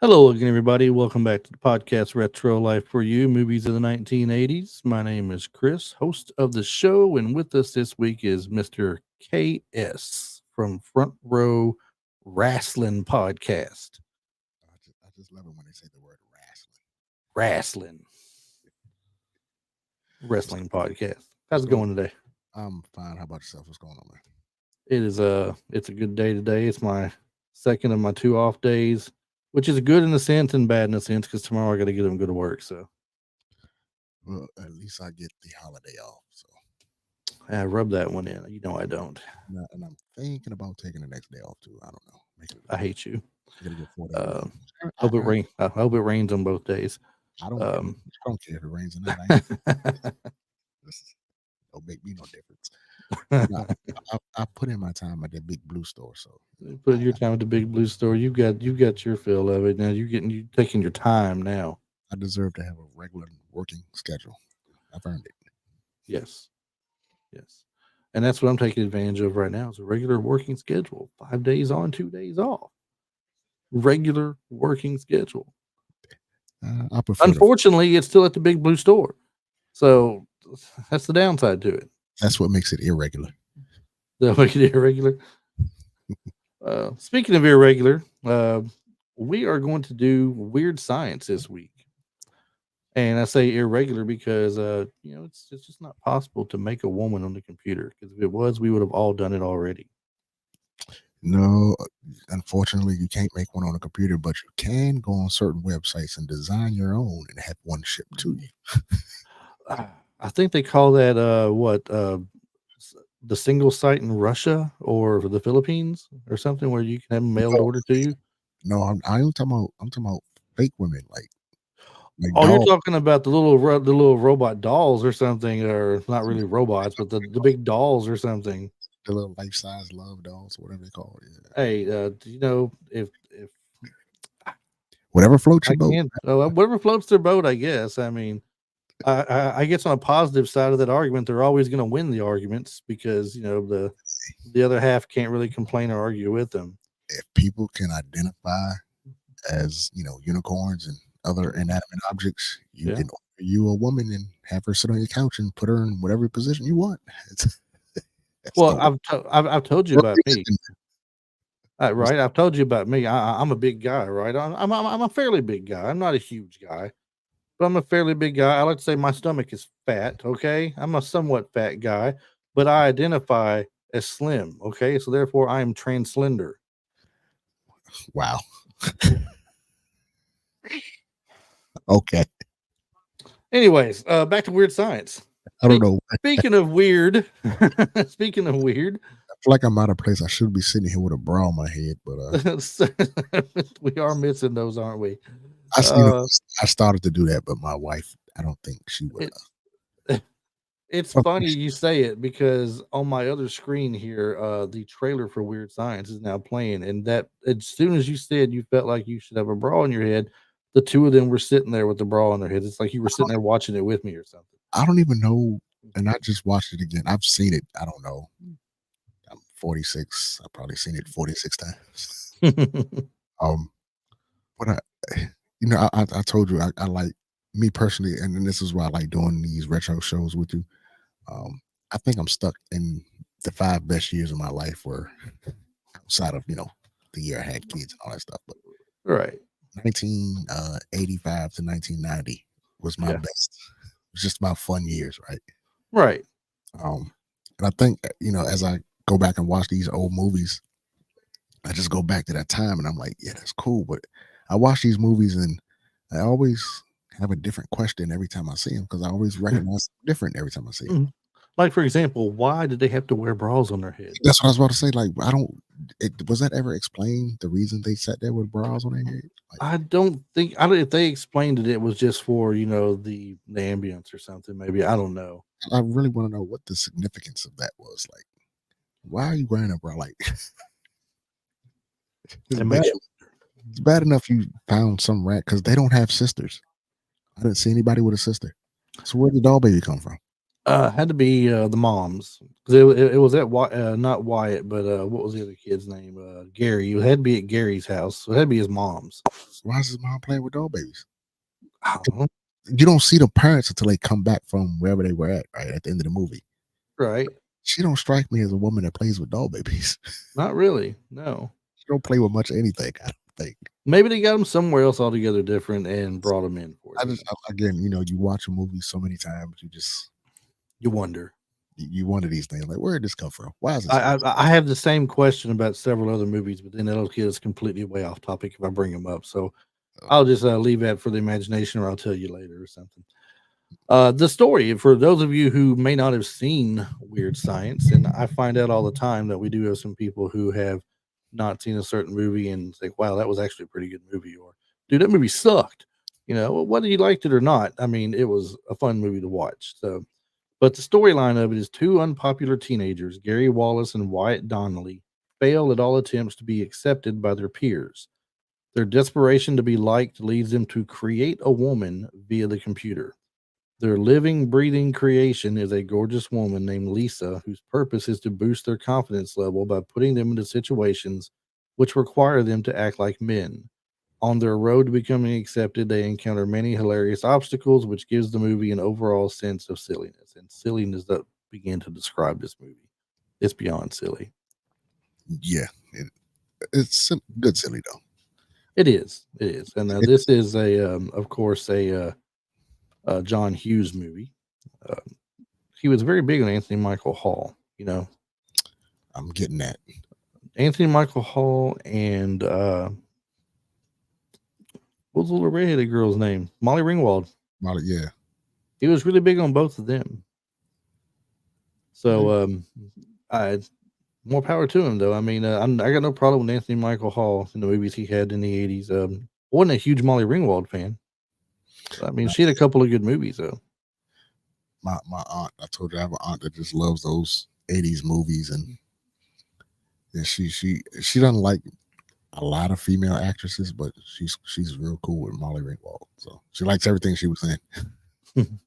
Hello again, everybody. Welcome back to the podcast Retro Life for You, movies of the 1980s. My name is Chris, host of the show, and with us this week is Mr. KS from Front Row Wrestling Podcast. I just love it when they say the word wrestling. Wrestling. So, Wrestling Podcast. How's it so going today? I'm fine. How about yourself? What's going on, man? It's a good day today. It's my second of my two off days, which is good in a sense and bad in a sense because tomorrow I got to get them go to work. So Well, at least I get the holiday off. So, I rub that one in. You know I don't. and I'm thinking about taking the next day off too. I don't know. I hate you. Make it a good 4 day Uh, weekend. hope it rain. I hope it rains on both days. I don't care if it rains or not. Don't make me no difference. Nah, I put in my time at that big blue store, so Put in your time at the big blue store. You got your fill of it. Now you taking your time now. I deserve to have a regular working schedule. I've earned it. Yes. Yes. And that's what I'm taking advantage of right now is a regular working schedule. 5 days on, 2 days off. Regular working schedule. I prefer the. Unfortunately, it's still at the big blue store. So that's the downside to it. That's what makes it irregular. They'll make it irregular. Speaking of irregular, we are going to do weird science this week. And I say irregular because it's just not possible to make a woman on the computer. Because if it was, we would have all done it already. No, unfortunately, you can't make one on a computer, but you can go on certain websites and design your own and have one shipped to you. I think they call that the single site in Russia or the Philippines or something where you can have them mailed No, order to you. no, I ain't talking about. I'm talking about fake women, like Oh, you're dolls, talking about the little robot dolls or something, or not really robots, but the big dolls or something. the little life size love dolls, whatever they call it. Yeah. Hey, do you know if Whatever floats I your boat. can whatever floats their boat? I guess. I mean, I guess on a positive side of that argument, they're always going to win the arguments because the other half can't really complain or argue with them. If people can identify as unicorns and other inanimate objects, you Yeah. can order you a woman and have her sit on your couch and put her in whatever position you want. It's, that's the Well, I've told you world about we me, live in. right? I've told you about me. I'm a big guy, right? I'm a fairly big guy. I'm not a huge guy, but I'm a fairly big guy. I like to say my stomach is fat. Okay, I'm a somewhat fat guy, but I identify as slim. Okay, so therefore I am translender. Wow. Okay. Anyways, back to weird science. I don't know. Speaking of weird, speaking of weird, I feel like I'm out of place. I should be sitting here with a bra on my head, but we are missing those, aren't we? I, Uh, I started to do that, but my wife, I don't think she would. it, it's Oh, funny you say it because on my other screen here, the trailer for Weird Science is now playing, and that as soon as you said you felt like you should have a bra on your head, the two of them were sitting there with the bra on their heads. It's like you were sitting there watching it with me or something. I don't even know, and I just watched it again. I've seen it. I don't know. I'm 46. I've probably seen it 46 times. Um, but I told you I like me personally, and this is why I like doing these retro shows with you. Um, I think I'm stuck in the 5 best years of my life were outside of the year I had kids and all that stuff. But Right. 1985 to 1990 was my Yeah. best. It was just my fun years, right? Right. Um, and I think as I go back and watch these old movies, I just go back to that time, and I'm like, yeah, that's cool. But I watch these movies, and I always have a different question every time I see them because I always recognize different every time I see them. Mhm. Like for example, why did they have to wear bras on their head? That's what I was about to say. Like, I don't. Was that ever explained? The reason they sat there with bras on their head? Like, I don't if they explained it, it was just for, the ambience or something, maybe. I don't know. I really want to know what the significance of that was. Like, why are you wearing a bra? Like, it's It bad. makes you It's bad enough you found some rat because they don't have sisters. I didn't see anybody with a sister. So where did doll baby come from? Had to be the moms, 'cause it was at not Wyatt, but what was the other kid's name? Gary. It had to be at Gary's house, so it had to be his mom's. Why is his mom playing with doll babies? I don't know. You don't see the parents until they come back from wherever they were at, right at the end of the movie. Right? She don't strike me as a woman that plays with doll babies. Not really. No. She don't play with much of anything, I don't think. Maybe they got them somewhere else altogether different and brought them in for I it. just again, you watch a movie so many times, You wonder. you wonder these things like, where did this come from? Why is this? I have the same question about several other movies, but then that'll get us completely way off topic if I bring them up. So I'll just leave that for the imagination, or I'll tell you later or something. The story, for those of you who may not have seen Weird Science, and I find out all the time that we do have some people who have not seen a certain movie and say, wow, that was actually a pretty good movie, or dude, that movie sucked. Well, whether you liked it or not, I mean, it was a fun movie to watch. So, but the storyline of it is two unpopular teenagers, Gary Wallace and Wyatt Donnelly, fail at all attempts to be accepted by their peers. Their desperation to be liked leads them to create a woman via the computer. Their living, breathing creation is a gorgeous woman named Lisa, whose purpose is to boost their confidence level by putting them into situations which require them to act like men. On their road to becoming accepted, they encounter many hilarious obstacles, which gives the movie an overall sense of silliness. And silliness that began to describe this movie. It's beyond silly. Yeah, it's good silly though. It is. It is. And It- this is of course, a John Hughes movie. Um, he was very big on Anthony Michael Hall. I'm getting that. Anthony Michael Hall and what was the little redheaded girl's name? Molly Ringwald. Yeah. He was really big on both of them. So I more power to him, though. I mean, I got no problem with Anthony Michael Hall in the movies he had in the 80s. Wasn't a huge Molly Ringwald fan. I mean, she had a couple of good movies, though. My aunt, I told you I have an aunt that just loves those 80s movies, and she doesn't like a lot of female actresses, but she's real cool with Molly Ringwald. So she likes everything she was in.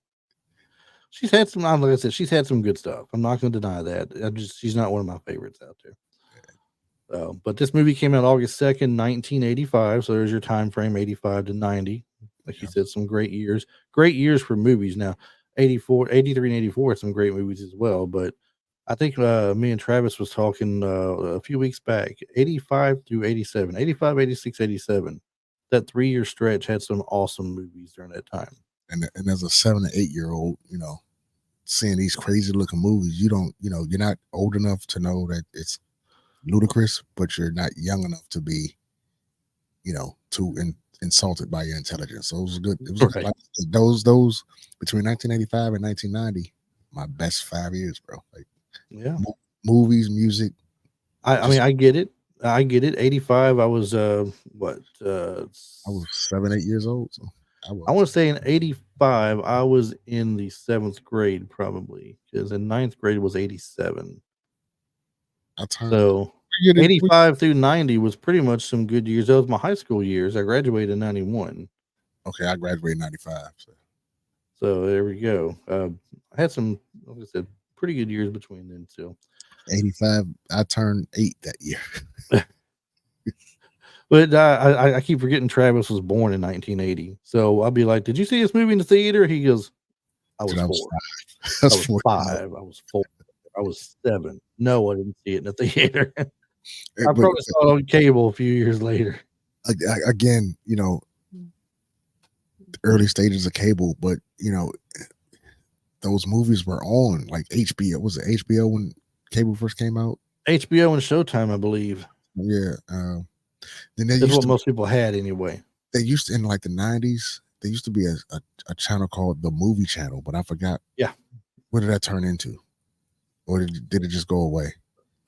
She's had some, like I said, she's had some good stuff. I'm not going to deny that. She's not one of my favorites out there. But this movie came out August 2nd, 1985. So there's your time frame, 85 to 90. Like you said, some great years for movies. Now, 83 and 84 are some great movies as well. But I think me and Travis was talking a few weeks back, 85 through 87, 85, 86, 87. That 3-year stretch had some awesome movies during that time. And as a 7 or 8-year-old, seeing these crazy looking movies, you're not old enough to know that it's ludicrous, but you're not young enough to be, too insulted by your intelligence. So it was good. It was Right. like those between 1985 and 1990, my best 5 years, bro. Like, yeah, movies, music. I mean, I get it. 85. I was I was 7, 8 years old. So I want to say in 85, I was in the 7th grade, probably, because in 9th grade was 87. I turned. So 85 through 90 was pretty much some good years. That was my high school years. I graduated in 91. Okay, I graduated in 95. So there we go. I had some, like I said, pretty good years between then. So 85, I turned 8 that year. But I keep forgetting Travis was born in 1980. So I'll be like, "Did you see this movie in the theater?" He goes, "I was 4. I was 5. I was 4. I was 7. No, I didn't see it in the theater. I probably saw it on cable a few years later." Again, the early stages of cable, but those movies were on like HBO. Was it HBO when cable first came out? HBO and Showtime, I believe. Yeah. Then that's what most people had anyway. They used to, in like the 90s, there used to be a channel called the Movie Channel, but I forgot. Yeah. What did that turn into? Or did it just go away?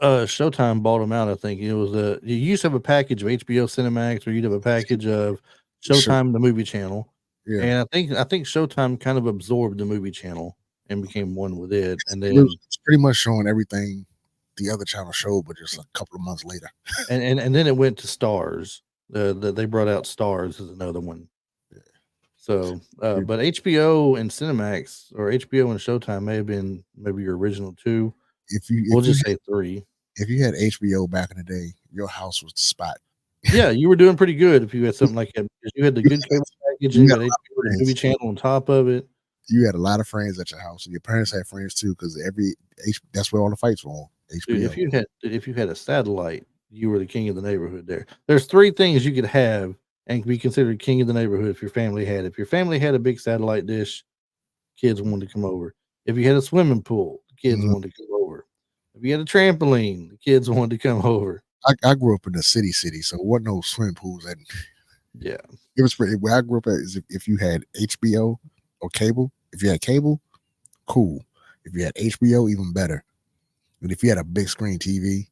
Showtime bought them out, I think. It was you used to have a package of HBO Cinemax, or you'd have a package of Showtime, the Movie Channel. Yeah. And I think Showtime kind of absorbed the Movie Channel and became one with it. And then it's pretty much showing everything the other channel showed, but just a couple of months later. and then it went to Stars. They brought out Stars as another one. Yeah. So, but HBO and Cinemax or HBO and Showtime may have been maybe your original two. if you We'll if you just say three. if you had HBO back in the day, your house was the spot. Yeah, you were doing pretty good if you had something like that because you had the You good cable package and you you had got a lot HBO, of the movie friends. channel on top of it. You had a lot of friends at your house, and your parents had friends too, because that's where all the fights were on Dude, HBO. if you had a satellite, you were the king of the neighborhood there. There's three things you could have and be considered king of the neighborhood if your family had it. If your family had a big satellite dish, kids wanted to come over. If you had a swimming pool, the kids Mhm. wanted to come over. If you had a trampoline, the kids wanted to come over. I grew up in the city, so it wasn't no swimming pools, and Yeah. it was pretty. Where I grew up at is if you had HBO or cable. If you had cable, cool. If you had HBO, even better. But if you had a big screen TV,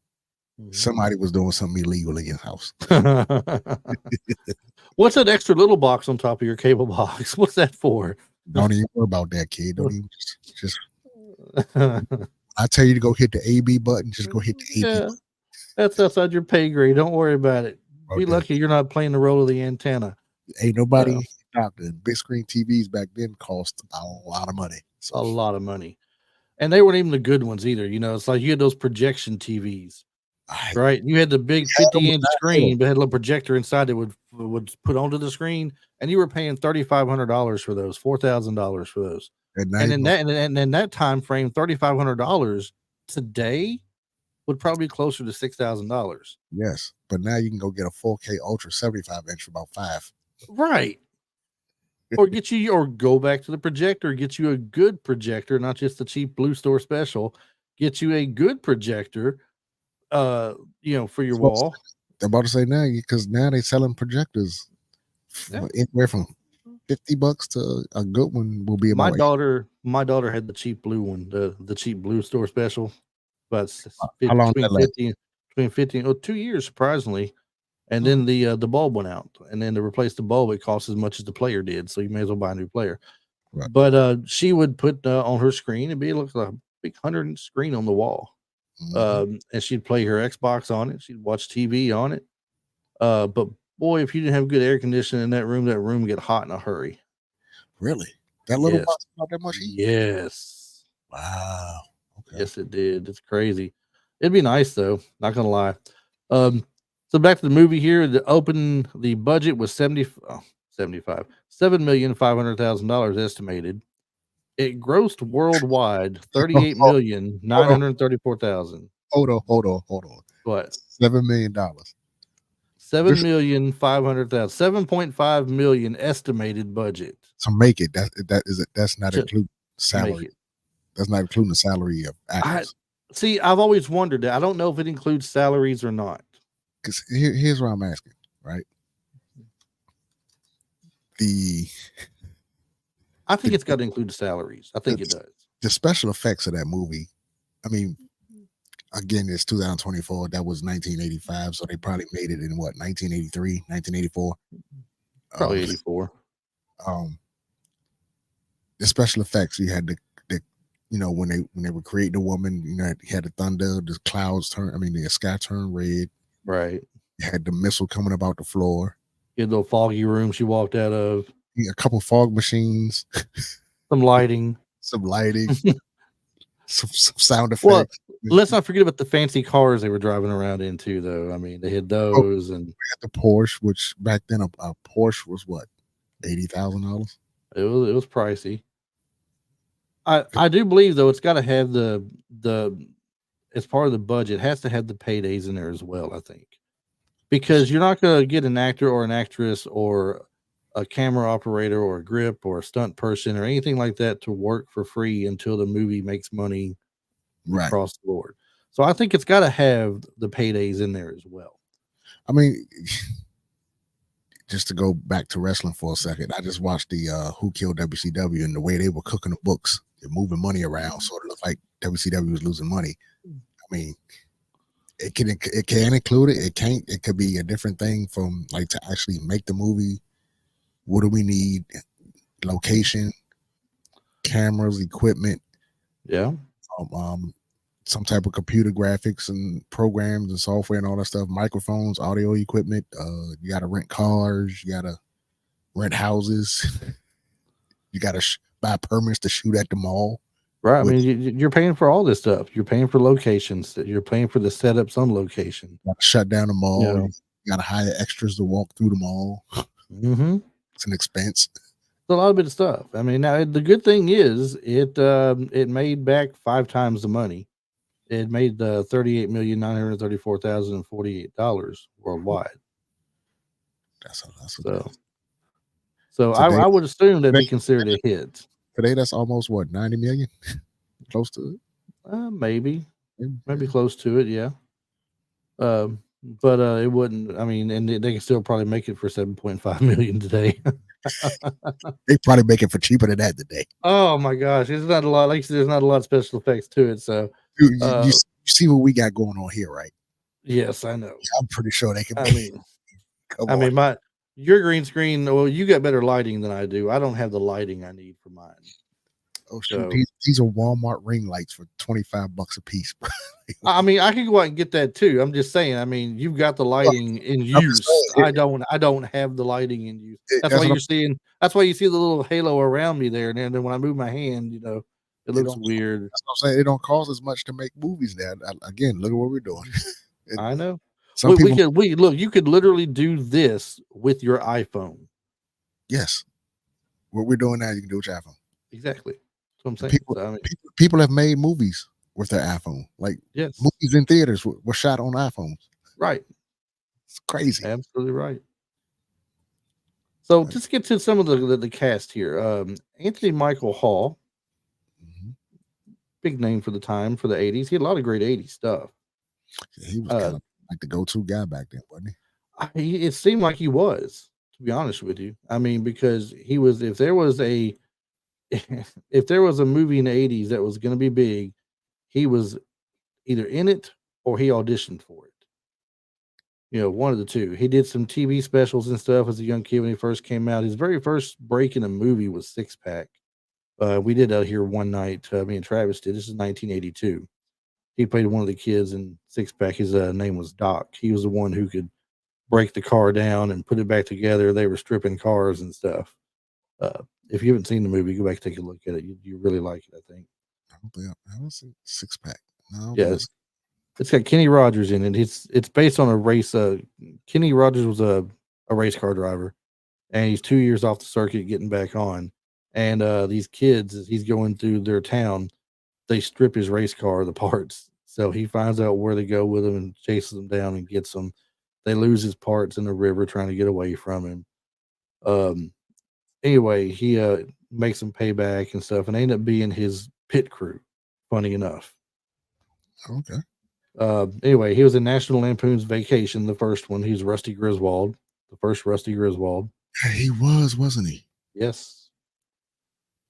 Mhm. somebody was doing something illegal in your house. What's that extra little box on top of your cable box? What's that for? Don't even worry about that, kid. Don't even just I tell you to go hit the AB button, just go hit the AB Yeah, button that's outside your pay grade. Don't worry about it. about Be that. lucky you're not playing the role of the antenna. Ain't Uh, nobody doctor. Big screen TVs back then cost a lot of money. So a lot of money. And they weren't even the good ones either. You know, it's like you had those projection TVs, I right? You had the big had them when 50-inch I had them. screen, but had a little projector inside that would put onto the screen, and you were paying $3,500 for those, $4,000 for those. And now And you in can go, that time frame, $3,500 today would probably be closer to $6,000. yes, but now you can go get a 4K Ultra 75-inch for about five. Right. Or or go back to the projector, get you a good projector, not just the cheap blue store special. Get you a good projector, for your wall. I'm about to say now because now they selling projectors Yeah. for anywhere from $50 to a good one will be My about daughter had the cheap blue one, the cheap blue store special, but how long between that last? 2 years surprisingly. And Oh, then the bulb went out, and then to replace the bulb, it cost as much as the player did. So you may as well buy a new player. right. But she would put on her screen, it'd look like a big 100-inch screen on the wall. Mhm. And she'd play her Xbox on it. She'd watch TV on it. But boy, if you didn't have good air conditioning in that room would get hot in a hurry. Really? That little Yes. box about that much heat? Yes. Wow. Okay. Yes, it did. It's crazy. It'd be nice though, not gonna lie. Um, so back to the movie here. The budget was 75, $7,500,000 estimated. It grossed worldwide $38,934,000. Hold on. What? $7 million. Just 7,500,000, 7.5 million estimated budget to make it. That's not to, including to make salary. it. That's not including the salary of I actors. see. I've always wondered that. I don't know if it includes salaries or not. Because here's what I'm asking, right? The I think the it's got to include the salaries. I think it the, does. the special effects of that movie. I mean, again, it's 2024. That was 1985, so they probably made it in what 1983, 1984. Um, Probably 84. um, the special effects. You had the when they were creating the woman, you had the thunder, the clouds turn. I mean, the sky turned red. Right. You had the missile coming about the floor. You had the foggy room she walked out of. A couple fog machines, Some lighting. some lighting, some sound Well, effects. let's not forget about the fancy cars they were driving around in too, though. I mean, they had Oh, those, and the Porsche, which back then a Porsche was what $80,000. it was pricey. I do believe though it's got to have the as part of the budget, it has to have the paydays in there as well. I think because you're not going to get an actor or an actress or a camera operator or a grip or a stunt person or anything like that to work for free until the movie makes money Right. across the board. So I think it's got to have the paydays in there as well. I mean, just to go back to wrestling for a second, I just watched the Who Killed WCW, and the way they were cooking the books and moving money around, sort of looked like WCW was losing money. I mean, it can include it. It can't. It could be a different thing from like to actually make the movie. What do we need? Location, cameras, equipment, Yeah. um, some type of computer graphics and programs and software and all that stuff. Microphones, audio equipment. You got to rent cars. You got to rent houses. You got to buy permits to shoot at the mall. Right. I Which mean, you're paying for all this stuff. You're paying for locations. You're paying for the setups on location. got to shut down the You mall. know. You got to hire extras to walk through the mall. Mm-hmm. It's an expense. It's a lot of bit of stuff. I mean, now the good thing is it made back 5 times the money. It made $38,934,048 worldwide. That's a So today. I would assume that'd Today, be considered a hit. today that's almost what 90 million, close to Maybe it. maybe close to it, yeah. Um, but it wouldn't. I mean, and they can still probably make it for 7.5 million today. They probably make it for cheaper than that today. Oh my gosh, there's not a lot. Like I said, there's not a lot of special effects to it. So, You see what we got going on here, right? yes, I know. I'm pretty sure they can. I mean, come I on. mean, your green screen. Well, you got better lighting than I do. I don't have the lighting I need for mine. Oh shoot, So, these are Walmart ring lights for $25 a piece. I mean, I could go out and get that too. I'm just saying. I mean, you've got the lighting in I'm just use. saying, I don't have the lighting in use. That's that's why what you're seeing. That's why you see the little halo around me there. And then when I move my hand, it it looks don't. weird. That's what I'm saying. It don't cost as much to make movies now. Again, look at what we're doing. And I know. some people, We look. You could literally do this with your iPhone. yes, what we're doing now, you can do with your iPhone. Exactly. That's what I'm saying. People, So, I mean, people have made movies with their iPhone. Like yes, movies in theaters were shot on iPhones. right. It's crazy. Absolutely right. So Like, just get to some of the cast here. Anthony Michael Hall, mhm. big name for the time for the 80s. He had a lot of great 80s stuff. He was kind of like the go-to guy back then, wasn't he? It seemed like he was, to be honest with you. I mean, because he was, if there was a if there was a movie in the 80s that was going to be big, he was either in it or he auditioned for it. One of the two. He did some TV specials and stuff as a young kid when he first came out. His very first break in a movie was Six Pack. We did out here one night. Me and Travis did. This is 1982. He played one of the kids in Six Pack. His name was Doc. He was the one who could break the car down and put it back together. They were stripping cars and stuff. If you haven't seen the movie, go back and take a look at it. You really like it, I think. I don't think I haven't seen Six Pack. No, I don't Yeah, think it's got Kenny Rogers in it. It's based on a race. Kenny Rogers was a race car driver, and he's 2 years off the circuit, getting back on. And these kids, as he's going through their town, they strip his race car of the parts. So he finds out where they go with him and chases them down and gets them. They lose his parts in the river trying to get away from him. Anyway, he makes them pay back and stuff, and they end up being his pit crew. Funny enough. okay. Anyway, he was in National Lampoon's Vacation, the first one. He was Rusty Griswold, the first Rusty Griswold. He was, wasn't he? Yes.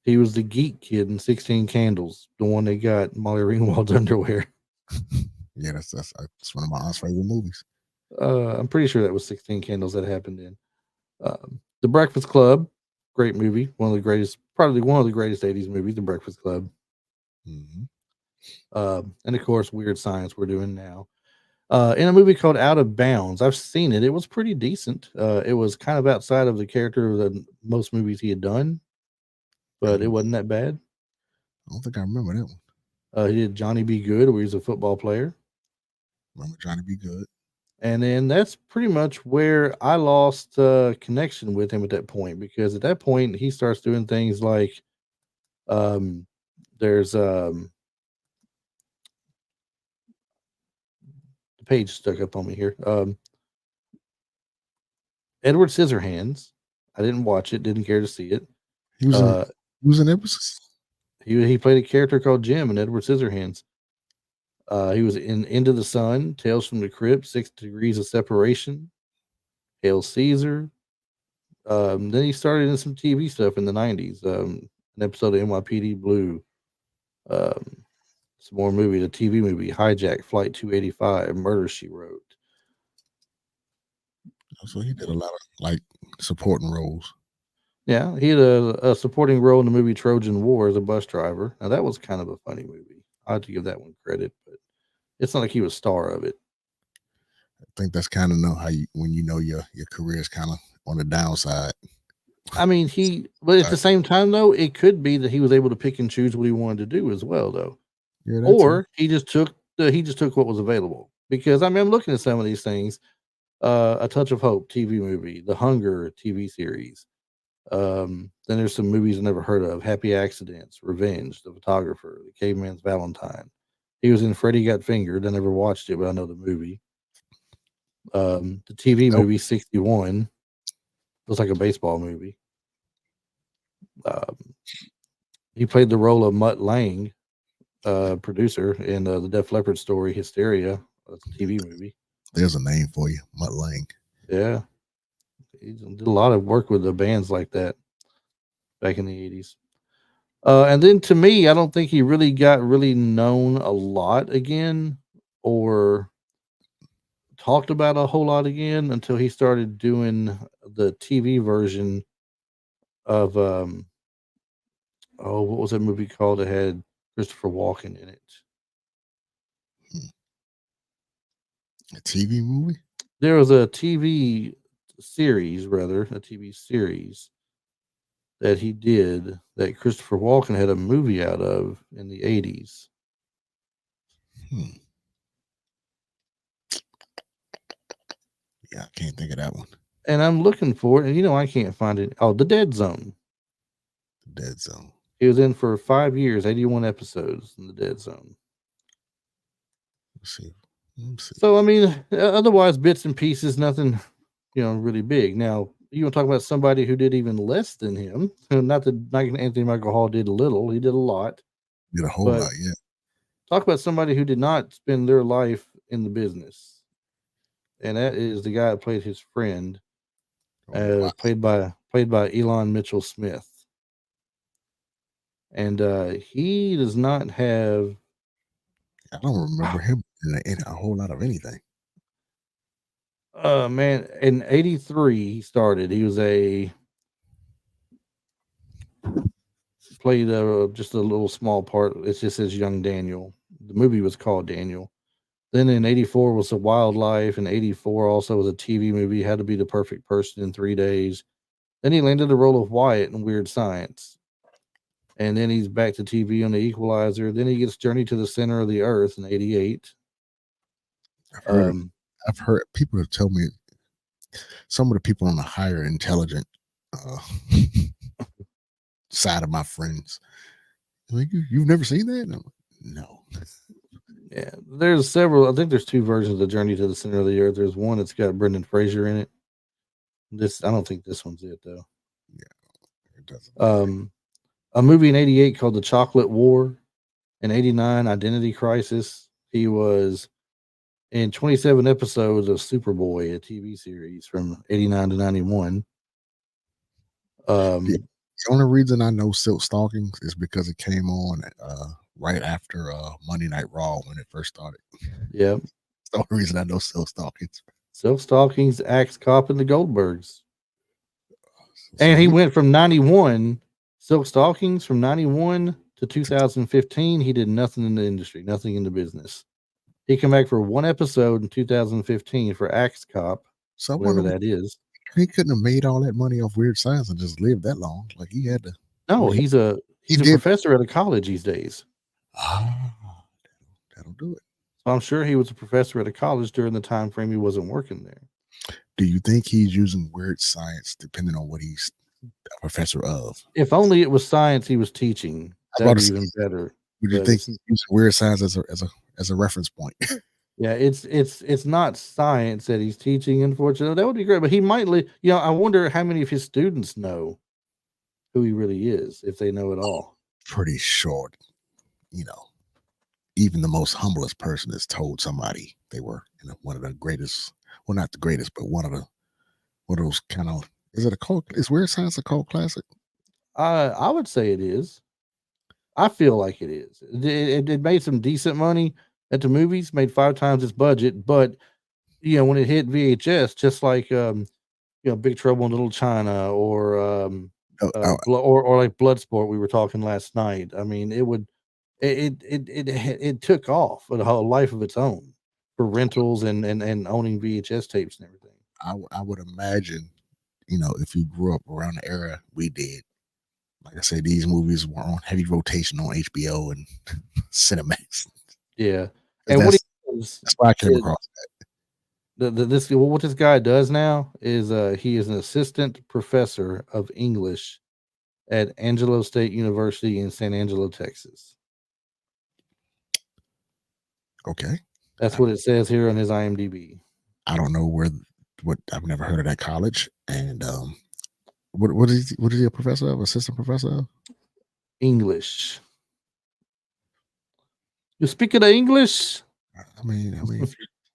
He was the geek kid in 16 Candles, the one that got Molly Ringwald's underwear. Yeah, that's one of my aunt's favorite movies. I'm pretty sure that was 16 Candles that happened in. The Breakfast Club, great movie. Probably one of the greatest 80s movies, The Breakfast Club. Mm-hmm. And of course, Weird Science we're doing now. In a movie called Out of Bounds, I've seen it. It was pretty decent. It was kind of outside of the character of the most movies he had done, but it wasn't that bad. I don't think I remember that one. He did Johnny Be Good, where he's a football player. Remember Johnny Be Good? And then that's pretty much where I lost connection with him at that point, because at that point he starts doing things like there's the page stuck up on me here. Edward Scissorhands. I didn't watch it, didn't care to see it. He was in Emphasis. He played a character called Jim in Edward Scissorhands. He was in Into the Sun, Tales from the Crypt, 6 Degrees of Separation, Hail Caesar. Then he started in some TV stuff in the 90s. An episode of NYPD Blue. Some more movie, the TV movie, Hijack, Flight 285, Murder, She Wrote. So he did a lot of like supporting roles. Yeah, he had a supporting role in the movie Trojan War as a bus driver. Now, that was kind of a funny movie. I have to give that one credit, but it's not like he was star of it. I think that's kind of know how when you know your career is kind of on the downside. I mean, but at the same time, though, it could be that he was able to pick and choose what he wanted to do as well, though. Yeah, that too. Or he just took what was available. Because I mean, I'm looking at some of these things. A Touch of Hope TV movie, The Hunger TV series. Then there's some movies I never heard of: Happy Accidents, Revenge, The Photographer, The Caveman's Valentine. He was in Freddy Got Fingered. I never watched it, but I know the movie. The TV Oh, movie 61 looks like a baseball movie. Um, he played the role of Mutt Lang, producer in the Def Leppard story Hysteria. That's a TV movie. there's a name for you, Mutt Lang. Yeah, he did a lot of work with the bands like that back in the 80s. And then to me, I don't think he really got really known a lot again or talked about a whole lot again until he started doing the TV version of what was that movie called? It had Christopher Walken in it. A TV movie? There was a TV series, rather, a TV series that he did that Christopher Walken had a movie out of in the 80s. Hmm. Yeah, I can't think of that one. And I'm looking for it, and I can't find it. Oh, The Dead Zone. The Dead Zone. He was in for 5 years, 81 episodes in The Dead Zone. Let's see. Let's see. So, I mean, otherwise, bits and pieces, nothing, really big. Now, you want to talk about somebody who did even less than him? Not that Anthony Michael Hall did little; he did a lot. Did a whole But lot, yeah. talk about somebody who did not spend their life in the business, and that is the guy that played his friend, Oh wow. played by Ilan Mitchell-Smith, and he does not have. I don't remember him in a whole lot of anything. Man, in '83 he started. He was played just a little small part. It just says young Daniel. The movie was called Daniel. Then in '84 was The Wildlife, and '84 also was a TV movie. Had to Be the Perfect Person in 3 days. Then he landed the role of Wyatt in Weird Science, and then he's back to TV on The Equalizer. Then he gets Journey to the Center of the Earth in '88. I've heard of, Um, I've heard people have told me some of the people on the higher intelligent uh, side of my friends. Like, you've never seen that? No. yeah, there's several. I think there's two versions of Journey to the Center of the Earth. There's one that's got Brendan Fraser in it. I don't think this one's it though. Yeah, it doesn't look like. Um, a movie in '88 called The Chocolate War. In '89, Identity Crisis. He was in 27 episodes of Superboy, a TV series from '89 to '91. Yeah, Um, the only reason I know Silk Stockings is because it came on right after Monday Night Raw when it first started. yeah, It's the only reason I know Silk Stockings. Silk Stockings, Axe Cop, and the Goldbergs. So And he you went from '91, Silk Stockings, from '91 to 2015. He did nothing in the industry, nothing in the business. He came back for one episode in 2015 for Axe Cop, so I whatever wonder that is. he couldn't have made all that money off Weird Science and just lived that long. Like he had to. No, Well, he he's a did. professor at a college these days. Ah, that'll do it. So I'm sure he was a professor at a college during the time frame he wasn't working there. Do you think he's using Weird Science depending on what he's a professor of? If only it was science he was teaching, I that'd about to be say, even better. would you But think it's he's using Weird Science as a reference point? yeah, it's not science that he's teaching. Unfortunately, that would be great. But he might, I wonder how many of his students know who he really is, if they know at all. Pretty short, you know. Even the most humblest person has told somebody they were, one of the greatest. Well, not the greatest, but one of those kind of. Is it a cult? Is Weird Science a cult classic? I would say it is. I feel like it is. It made some decent money at the movies, made 5 times its budget, but when it hit VHS, just like Big Trouble in Little China or Oh, oh, or like Bloodsport we were talking last night. I mean, it took off with a whole life of its own for rentals and owning VHS tapes and everything. I would imagine if you grew up around the era we did, like I said, these movies were on heavy rotation on HBO and Cinemax. Yeah. 'Cause And what that's he does that's why I came is across. what this guy does now is he is an assistant professor of English at Angelo State University in San Angelo, Texas. Okay, That's what it says here on his IMDb. I don't know what I've never heard of that college. And what is he a professor of? Assistant professor of? English. You speak the English? I mean,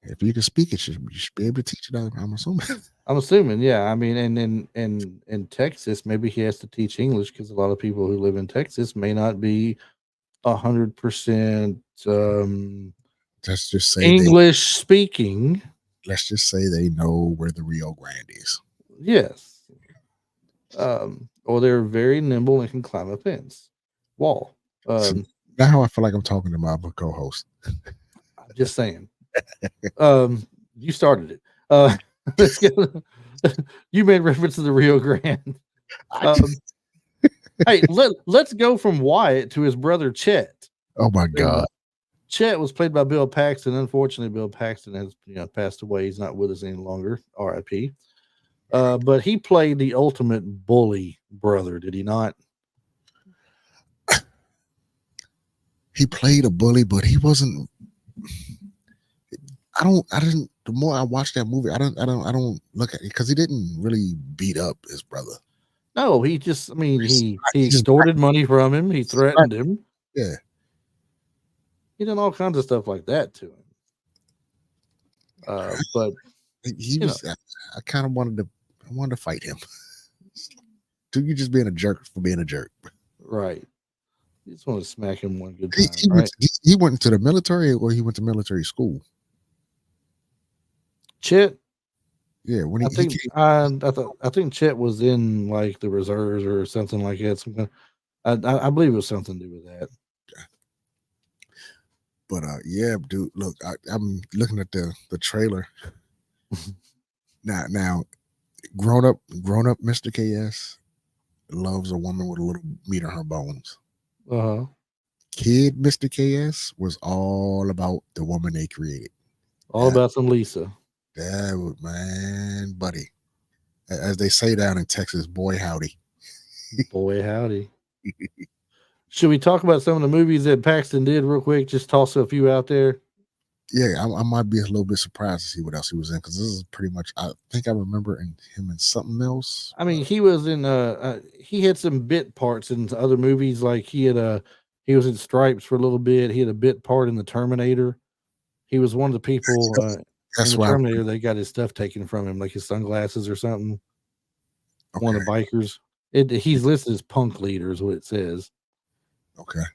if you can speak it, you should be able to teach it. I'm assuming. I'm assuming, yeah. I mean, and in Texas, maybe he has to teach English because a lot of people who live in Texas may not be 100% let's just say they English speaking. let's just say they know where the Rio Grande is. Yes. Or they're very nimble and can climb a fence wall. So now I feel like I'm talking to my other co-host. I'm just saying. You started it. Let's get. You made reference to the Rio Grande. Hey, let's go from Wyatt to his brother Chet. Oh my God. Chet was played by Bill Paxton. Unfortunately, Bill Paxton has passed away. He's not with us any longer. R.I.P. But he played the ultimate bully brother, did he not? He played a bully, but he wasn't. I didn't. The more I watched that movie, I don't look at it because he didn't really beat up his brother. No, he just. I mean, he extorted money from him. He threatened him. Yeah, he did all kinds of stuff like that to him. But he was. I kind of wanted to fight him. Dude, you just being a jerk for being a jerk. Right. You just want to smack him one good time. He went into the military, or he went to military school. Chet. Yeah, when I think Chet was in like the reserves or something like that. I believe it was something to do with that. But yeah, dude, look, I'm looking at the trailer. now, grown up Mr. KS loves a woman with a little meat on her bones. Kid Mr. KS was all about the woman they created. All about some Lisa. That man, buddy. As they say down in Texas, boy howdy. Boy howdy. Should we talk about some of the movies that Paxton did real quick? Just toss a few out there. Yeah, I might be a little bit surprised to see what else he was in, because this is pretty much, I think I remember him in something else. I mean, he was in he had some bit parts in other movies. Like he was in Stripes for a little bit. He had a bit part in the Terminator. He was one of the people in the Terminator that got his stuff taken from him, like his sunglasses or something. Okay. One of the bikers. He's listed as punk leader is what it says. Okay.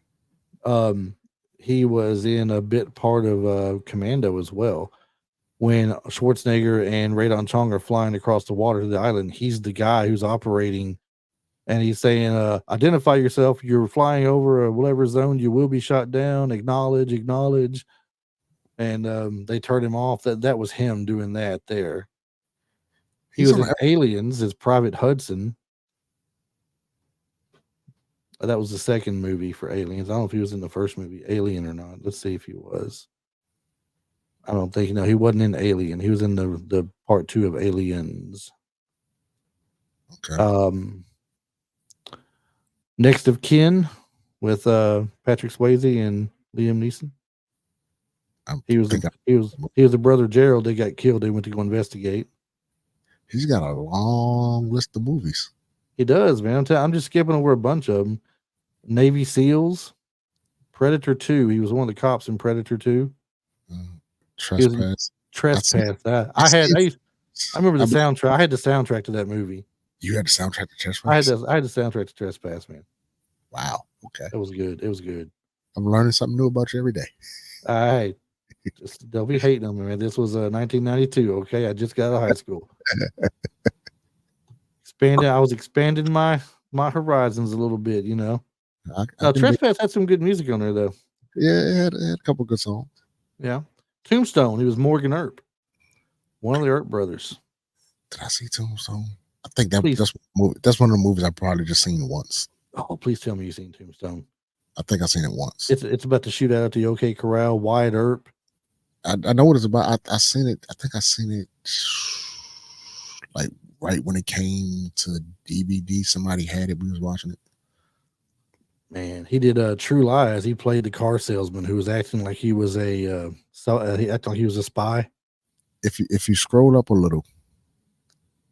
He was in a bit part of Commando as well. When Schwarzenegger and Radon Chong are flying across the water to the island, he's the guy who's operating, and he's saying, identify yourself. You're flying over whatever zone, you will be shot down. Acknowledge. And they turned him off. That was him doing that there. He was in Aliens as Private Hudson. That was the second movie for Aliens. I don't know if he was in the first movie, Alien, or not. Let's see if he was. I don't think, no, he wasn't in Alien. He was in the part 2 of Aliens. Okay. Next of Kin with Patrick Swayze and Liam Neeson. He was the brother Gerald that got killed. They went to go investigate. He's got a long list of movies. He does, man. I'm just skipping over a bunch of them. Navy SEALs, Predator 2. He was one of the cops in Predator 2. Trespass. I remember the soundtrack. I had the soundtrack to that movie. You had the soundtrack to Trespass? I had the soundtrack to Trespass, man. Wow. Okay. It was good. I'm learning something new about you every day. Hey, just don't be hating on me, man. This was 1992. Okay, I just got out of high school. I was expanding my horizons a little bit, Now, Trespass had some good music on there, though. Yeah, it had a couple good songs. Yeah. Tombstone. He was Morgan Earp, one of the Earp brothers. Did I see Tombstone? I think Please. that's one of the movies I probably just seen once. Oh, please tell me you've seen Tombstone. I think I seen it once. It's about the shootout at the OK Corral. Wyatt Earp. I know what it's about. I seen it. I think I seen it like right when it came to DVD. Somebody had it. We was watching it. Man, he did True Lies. He played the car salesman who was acting like he was he acted like he was a spy. If you scroll up a little,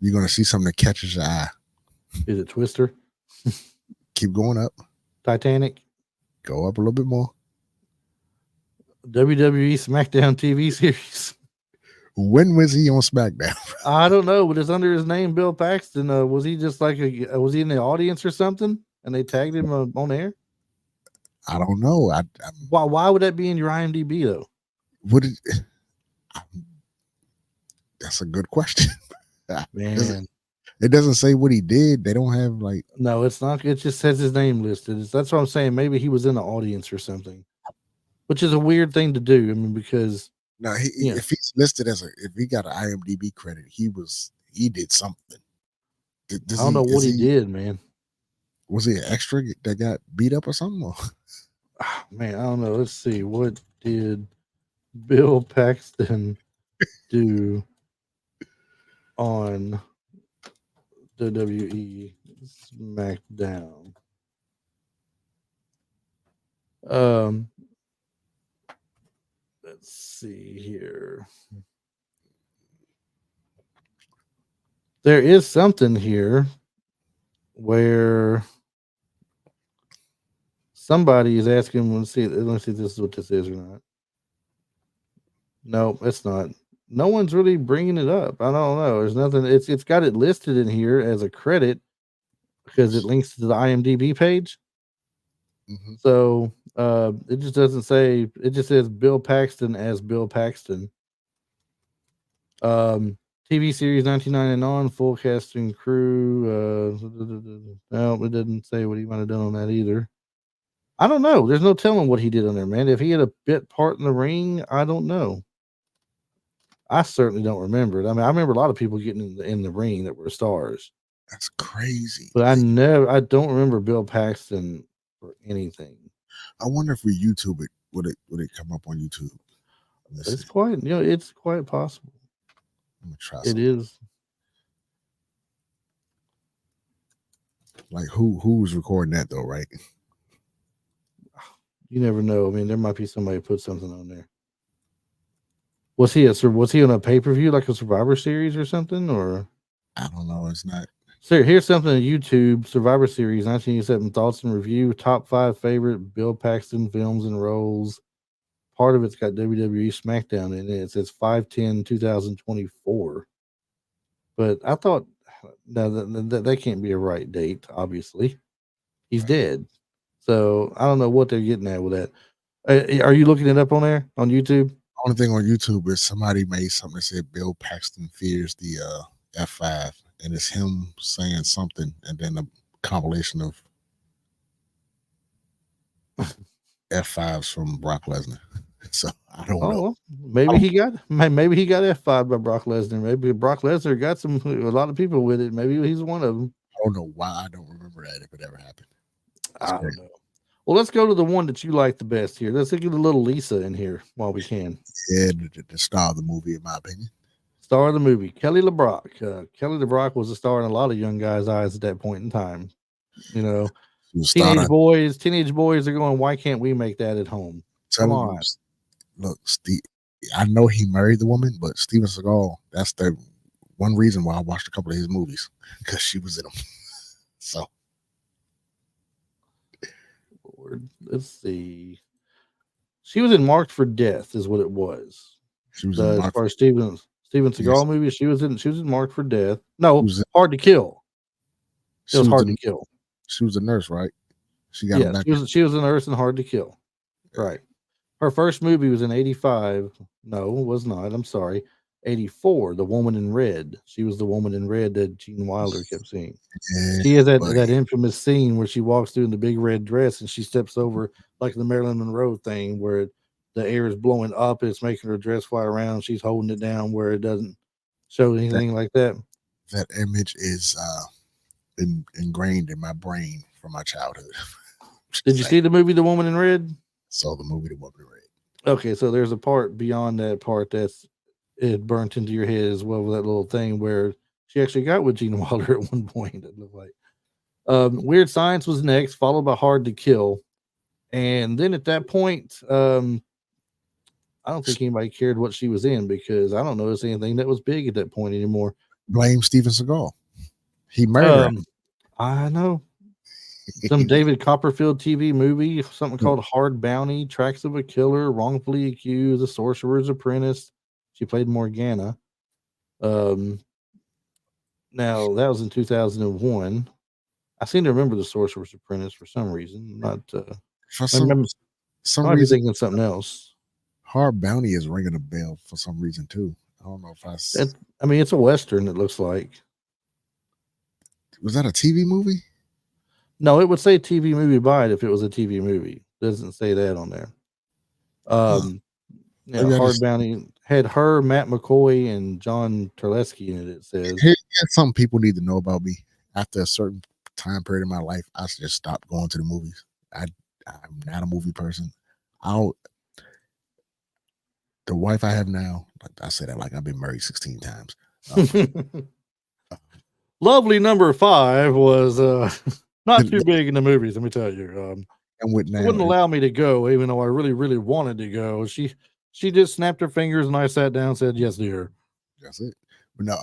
you're gonna see something that catches your eye. Is it Twister? Keep going up. Titanic. Go up a little bit more. WWE SmackDown TV series. When was he on SmackDown? I don't know, but it's under his name, Bill Paxton. Was he just like was he in the audience or something? And they tagged him on air? I don't know. Why would that be in your IMDb though? That's a good question. Man, it doesn't say what he did. They don't have like. No, it's not. It just says his name listed. That's what I'm saying. Maybe he was in the audience or something, which is a weird thing to do. I mean, because no, if he's listed if he got an IMDb credit, he did something. I don't know what he did, man. Was he an extra that got beat up or something? Or? Oh, man, I don't know. Let's see. What did Bill Paxton do on WWE SmackDown? Let's see here. There is something here where somebody is asking. Let's see if this is what this is or not. No, it's not. No one's really bringing it up. I don't know. There's nothing. It's got it listed in here as a credit because it links to the IMDb page. Mm-hmm. So it just doesn't say. It just says Bill Paxton as Bill Paxton. TV series 1999 on, full casting crew. No, it didn't say what he might have done on that either. I don't know. There's no telling what he did on there, man. If he had a bit part in the ring, I don't know. I certainly don't remember it. I mean, I remember a lot of people getting in the ring that were stars. That's crazy. But I don't remember Bill Paxton for anything. I wonder if we YouTube it, would it come up on YouTube? It's quite, it's quite possible. I'm gonna try. It is. Like who was recording that though, right? You never know. I mean, there might be somebody who put something on there. Was he on a pay-per-view like a Survivor Series or something? Or I don't know. It's not. So here's something on YouTube: Survivor Series 1987 thoughts and review. Top 5 favorite Bill Paxton films and roles. Part of it's got WWE SmackDown in it. It says 5/10/2024. But I thought that can't be a right date. Obviously, he's dead. So I don't know what they're getting at with that. Are you looking it up on there on YouTube? Only thing on YouTube is somebody made something that said Bill Paxton fears the F5, and it's him saying something, and then a compilation of F5s from Brock Lesnar. So I don't know. Maybe he got F5 by Brock Lesnar. Maybe Brock Lesnar got a lot of people with it. Maybe he's one of them. I don't know why I don't remember that if it ever happened. I don't know. Well, let's go to the one that you like the best here. Let's get a little Lisa in here while we can. Yeah, the star of the movie, in my opinion. Star of the movie, Kelly LeBrock. Kelly LeBrock was a star in a lot of young guys' eyes at that point in time. Teenage boys are going, why can't we make that at home? Come on. Look, Steve, I know he married the woman, but Steven Seagal, that's the one reason why I watched a couple of his movies, because she was in them. So. Let's see. She was in Marked for Death, is what it was. She was in as far as Steven Seagal movie. She was in Marked for Death. No, Hard to Kill. It was Hard to Kill. She was a nurse, right? She got she was a nurse in Hard to Kill. Right. Her first movie was in 85. No, it was not. I'm sorry. 84, The Woman in Red. She was the woman in red that Gene Wilder kept seeing. Yeah, she has that infamous scene where she walks through in the big red dress and she steps over like the Marilyn Monroe thing where the air is blowing up and it's making her dress fly around. She's holding it down where it doesn't show anything like that. that image is ingrained in my brain from my childhood. Did you see the movie The Woman in Red? Saw the movie The Woman in Red. Okay, so there's a part beyond that part that's it burnt into your head as well with that little thing where she actually got with Gene Wilder at one point. It looked like Weird Science was next, followed by Hard to Kill, and then at that point, I don't think anybody cared what she was in because I don't notice anything that was big at that point anymore. Blame Steven Seagal. He murdered. I know. Some David Copperfield TV movie, something called Hard Bounty, Tracks of a Killer, Wrongfully Accused, The Sorcerer's Apprentice. She played Morgana. Now that was in 2001. I seem to remember The Sorcerer's Apprentice for some reason. Not For I remember some I might be reason, thinking something else. Hard Bounty is ringing a bell for some reason too. I don't know if I mean, it's a Western, it looks like. Was that a TV movie? No, it would say TV movie by it if it was a TV movie. It doesn't say that on there. Hard Bounty had her, Matt McCoy, and John Terlesky in it. It says here's something people need to know about me. After a certain time period in my life, I just stopped going to the movies. I'm not a movie person. The wife I have now, I say that like I've been married 16 times. Lovely number 5 was not too big in the movies, let me tell you. And with now, she wouldn't allow me to go, even though I really, really wanted to go. She just snapped her fingers and I sat down and said, "Yes, dear." That's it. But no,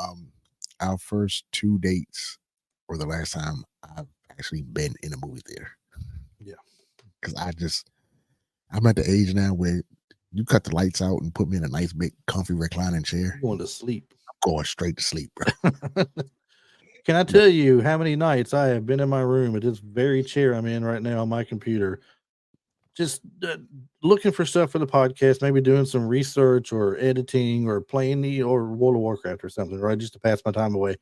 our first 2 dates were the last time I've actually been in a movie theater. Yeah. Because I'm at the age now where you cut the lights out and put me in a nice big comfy reclining chair. I'm going to sleep. I'm going straight to sleep, bro. Can I tell you how many nights I have been in my room at this very chair I'm in right now on my computer, just looking for stuff for the podcast, maybe doing some research or editing or playing or World of Warcraft or something, right? Just to pass my time away.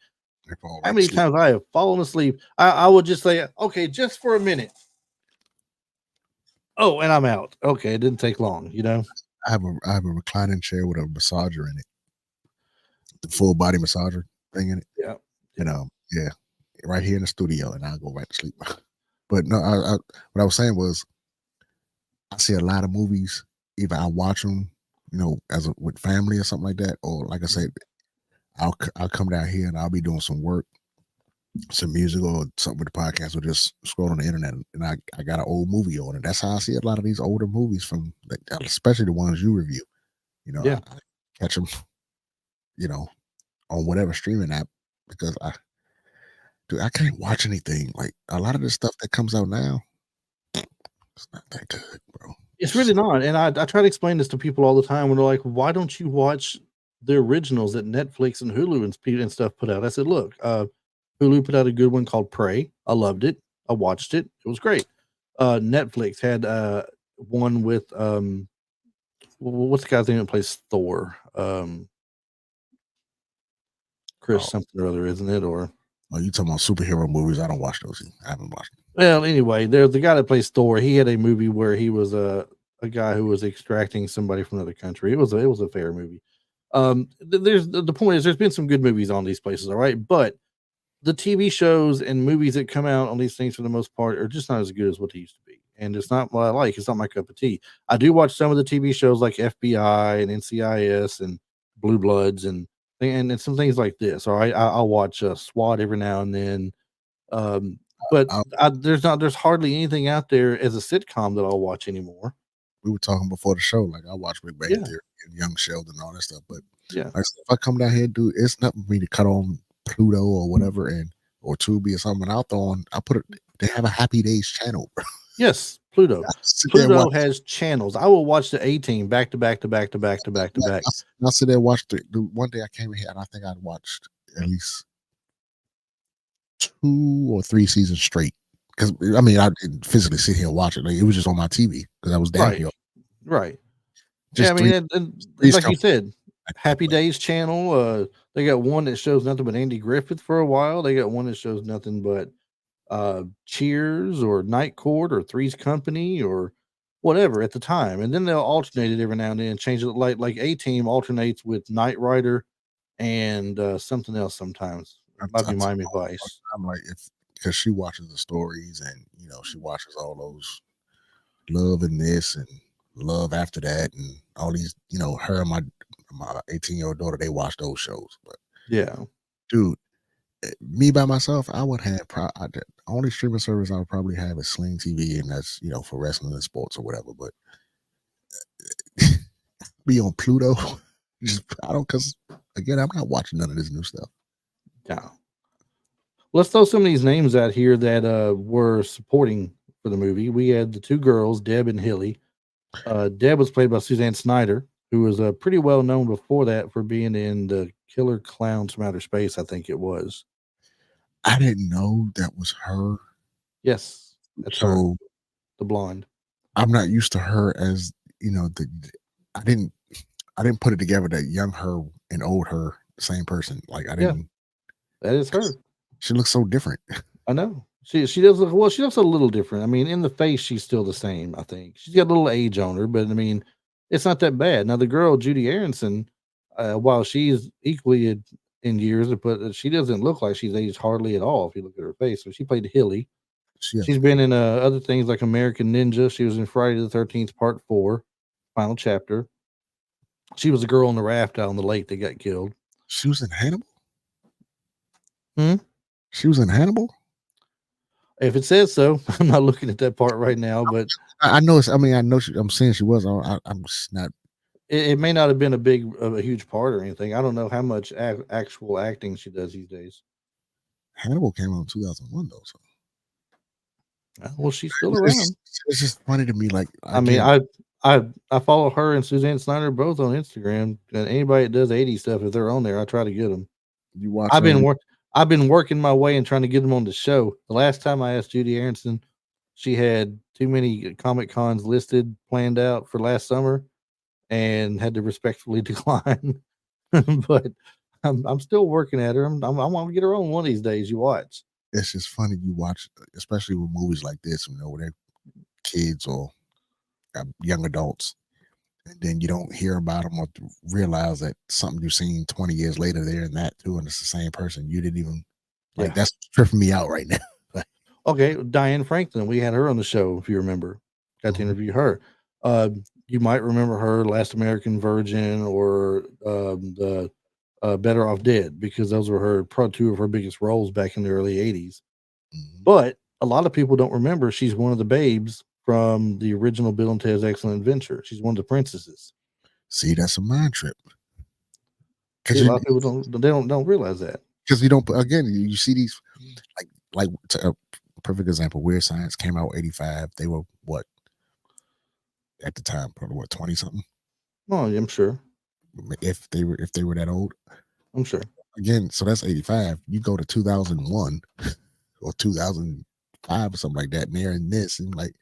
How many times I have fallen asleep? I would just say, okay, just for a minute. Oh, and I'm out. Okay, it didn't take long, you know. I have a reclining chair with a massager in it, the full body massager thing in it. Yeah, yeah, right here in the studio, and I'll go right to sleep. But no, what I was saying was, I see a lot of movies. Either I watch them, with family or something like that, or like I said, I'll come down here and I'll be doing some work, some music or something with the podcast, or just scroll on the internet, and I got an old movie on it. That's how I see a lot of these older movies from, especially the ones you review. I catch them, on whatever streaming app, because I can't watch anything. Like a lot of the stuff that comes out now, it's not that good, bro. It's really not. And I try to explain this to people all the time when they're like, why don't you watch the originals that Netflix and Hulu and stuff put out? I said, look, Hulu put out a good one called Prey. I loved it. I watched it. It was great. Netflix had one with what's the guy's name that plays Thor? Chris something or other, isn't it? Or you talking about superhero movies? I don't watch those. I haven't watched them. Well, anyway, there's the guy that plays Thor. He had a movie where he was a guy who was extracting somebody from another country. It was a fair movie. There's the point is there's been some good movies on these places, all right, but the TV shows and movies that come out on these things for the most part are just not as good as what they used to be, and it's not what I like. It's not my cup of tea. I do watch some of the TV shows like FBI and NCIS and Blue Bloods and some things like this. All right, I'll watch SWAT every now and then. But there's hardly anything out there as a sitcom that I'll watch anymore. We were talking before the show, like I watch Big Bang Theory and Young Sheldon and all that stuff. But yeah, like, if I come down here and do, it's nothing for me to cut on Pluto or whatever or Tubi or something. I'll throw on. They have a Happy Days channel, bro. Yes, Pluto. Pluto has channels. I will watch the A-Team back to back to back to back to back to back. I'll sit there and watch the one day I came in here and I think I'd watched at least 2 or 3 seasons straight. Because I mean, I didn't physically sit here and watch it. Like, it was just on my TV because I was down here. Right. Just I mean, and like you said, Happy Days channel. They got one that shows nothing but Andy Griffith for a while. They got one that shows nothing but Cheers or Night Court or Three's Company or whatever at the time. And then they'll alternate it every now and then, change it like A-Team alternates with Knight Rider and something else sometimes. might I be tell Miami her all Vice. the time, like if because she watches the stories and she watches all those love and this and love after that and all these her and my 18-year-old daughter, they watch those shows. But Yeah. dude, me by myself, I would have the only streaming service I would probably have is Sling TV, and that's for wrestling and sports or whatever. But be on Pluto, just I don't because again I'm not watching none of this new stuff. Yeah. Let's throw some of these names out here that were supporting for the movie. We had the two girls, Deb and Hilly. Deb was played by Suzanne Snyder, who was pretty well known before that for being in the Killer Clowns from Outer Space, I think it was. I didn't know that was her, Yes, that's her, so the blonde. I'm not used to her as I didn't I didn't put it together that young her and old her the same person. Like I Yeah, didn't. that is her. She looks so different. I know. She does look well. She looks a little different. I mean, in the face, she's still the same. I think she's got a little age on her, but I mean, it's not that bad. Now, the girl Judy Aronson, while she's equally in years, but she doesn't look like she's aged hardly at all. If you look at her face, so she played Hilly. She has She's been in other things like American Ninja. She was in Friday the 13th Part 4, final chapter. She was a girl on the raft out on the lake that got killed. she was in Hannibal. Hmm? She was in Hannibal. If it says so, I'm not looking at that part right now, but I know. I mean, I know. I'm saying she was. I'm just not. it may not have been a huge part or anything. I don't know how much actual acting she does these days. Hannibal came out in 2001 though. So Well, she's still it's around. just, it's just funny to me. Like I mean, again, I follow her and Suzanne Snyder both on Instagram, and anybody that does 80s stuff, if they're on there, I try to get them. you watch. I've been work I've been working my way and trying to get them on the show. The last time I asked Judy Aronson, she had too many Comic Cons listed planned out for last summer and had to respectfully decline. But I'm still working at her. I'm gonna get her on one of these days. You watch. It's just funny you watch, especially with movies like this. Where they're kids or young adults, and then you don't hear about them or realize that something you've seen 20 years later they're in that too, and it's the same person. You didn't even like. Yeah. That's tripping me out right now. Okay, Diane Franklin. We had her on the show, if you remember. Got to Mhm. interview her. Uh, you might remember her, Last American Virgin, or the Better Off Dead, because those were two of her biggest roles back in the early '80s. Mhm. But a lot of people don't remember she's one of the babes from the original Bill and Ted's Excellent Adventure. She's one of the princesses. See, that's a mind trip See, because a you lot of people don't realize that. because you don't again you see these like a perfect example. Weird Science came out 85. They were what at the time probably what 20 something Oh, yeah, I'm sure. if they were that old I'm sure. again. So that's 85. You go to 2001 or 2005 or something like that, and they're in this and like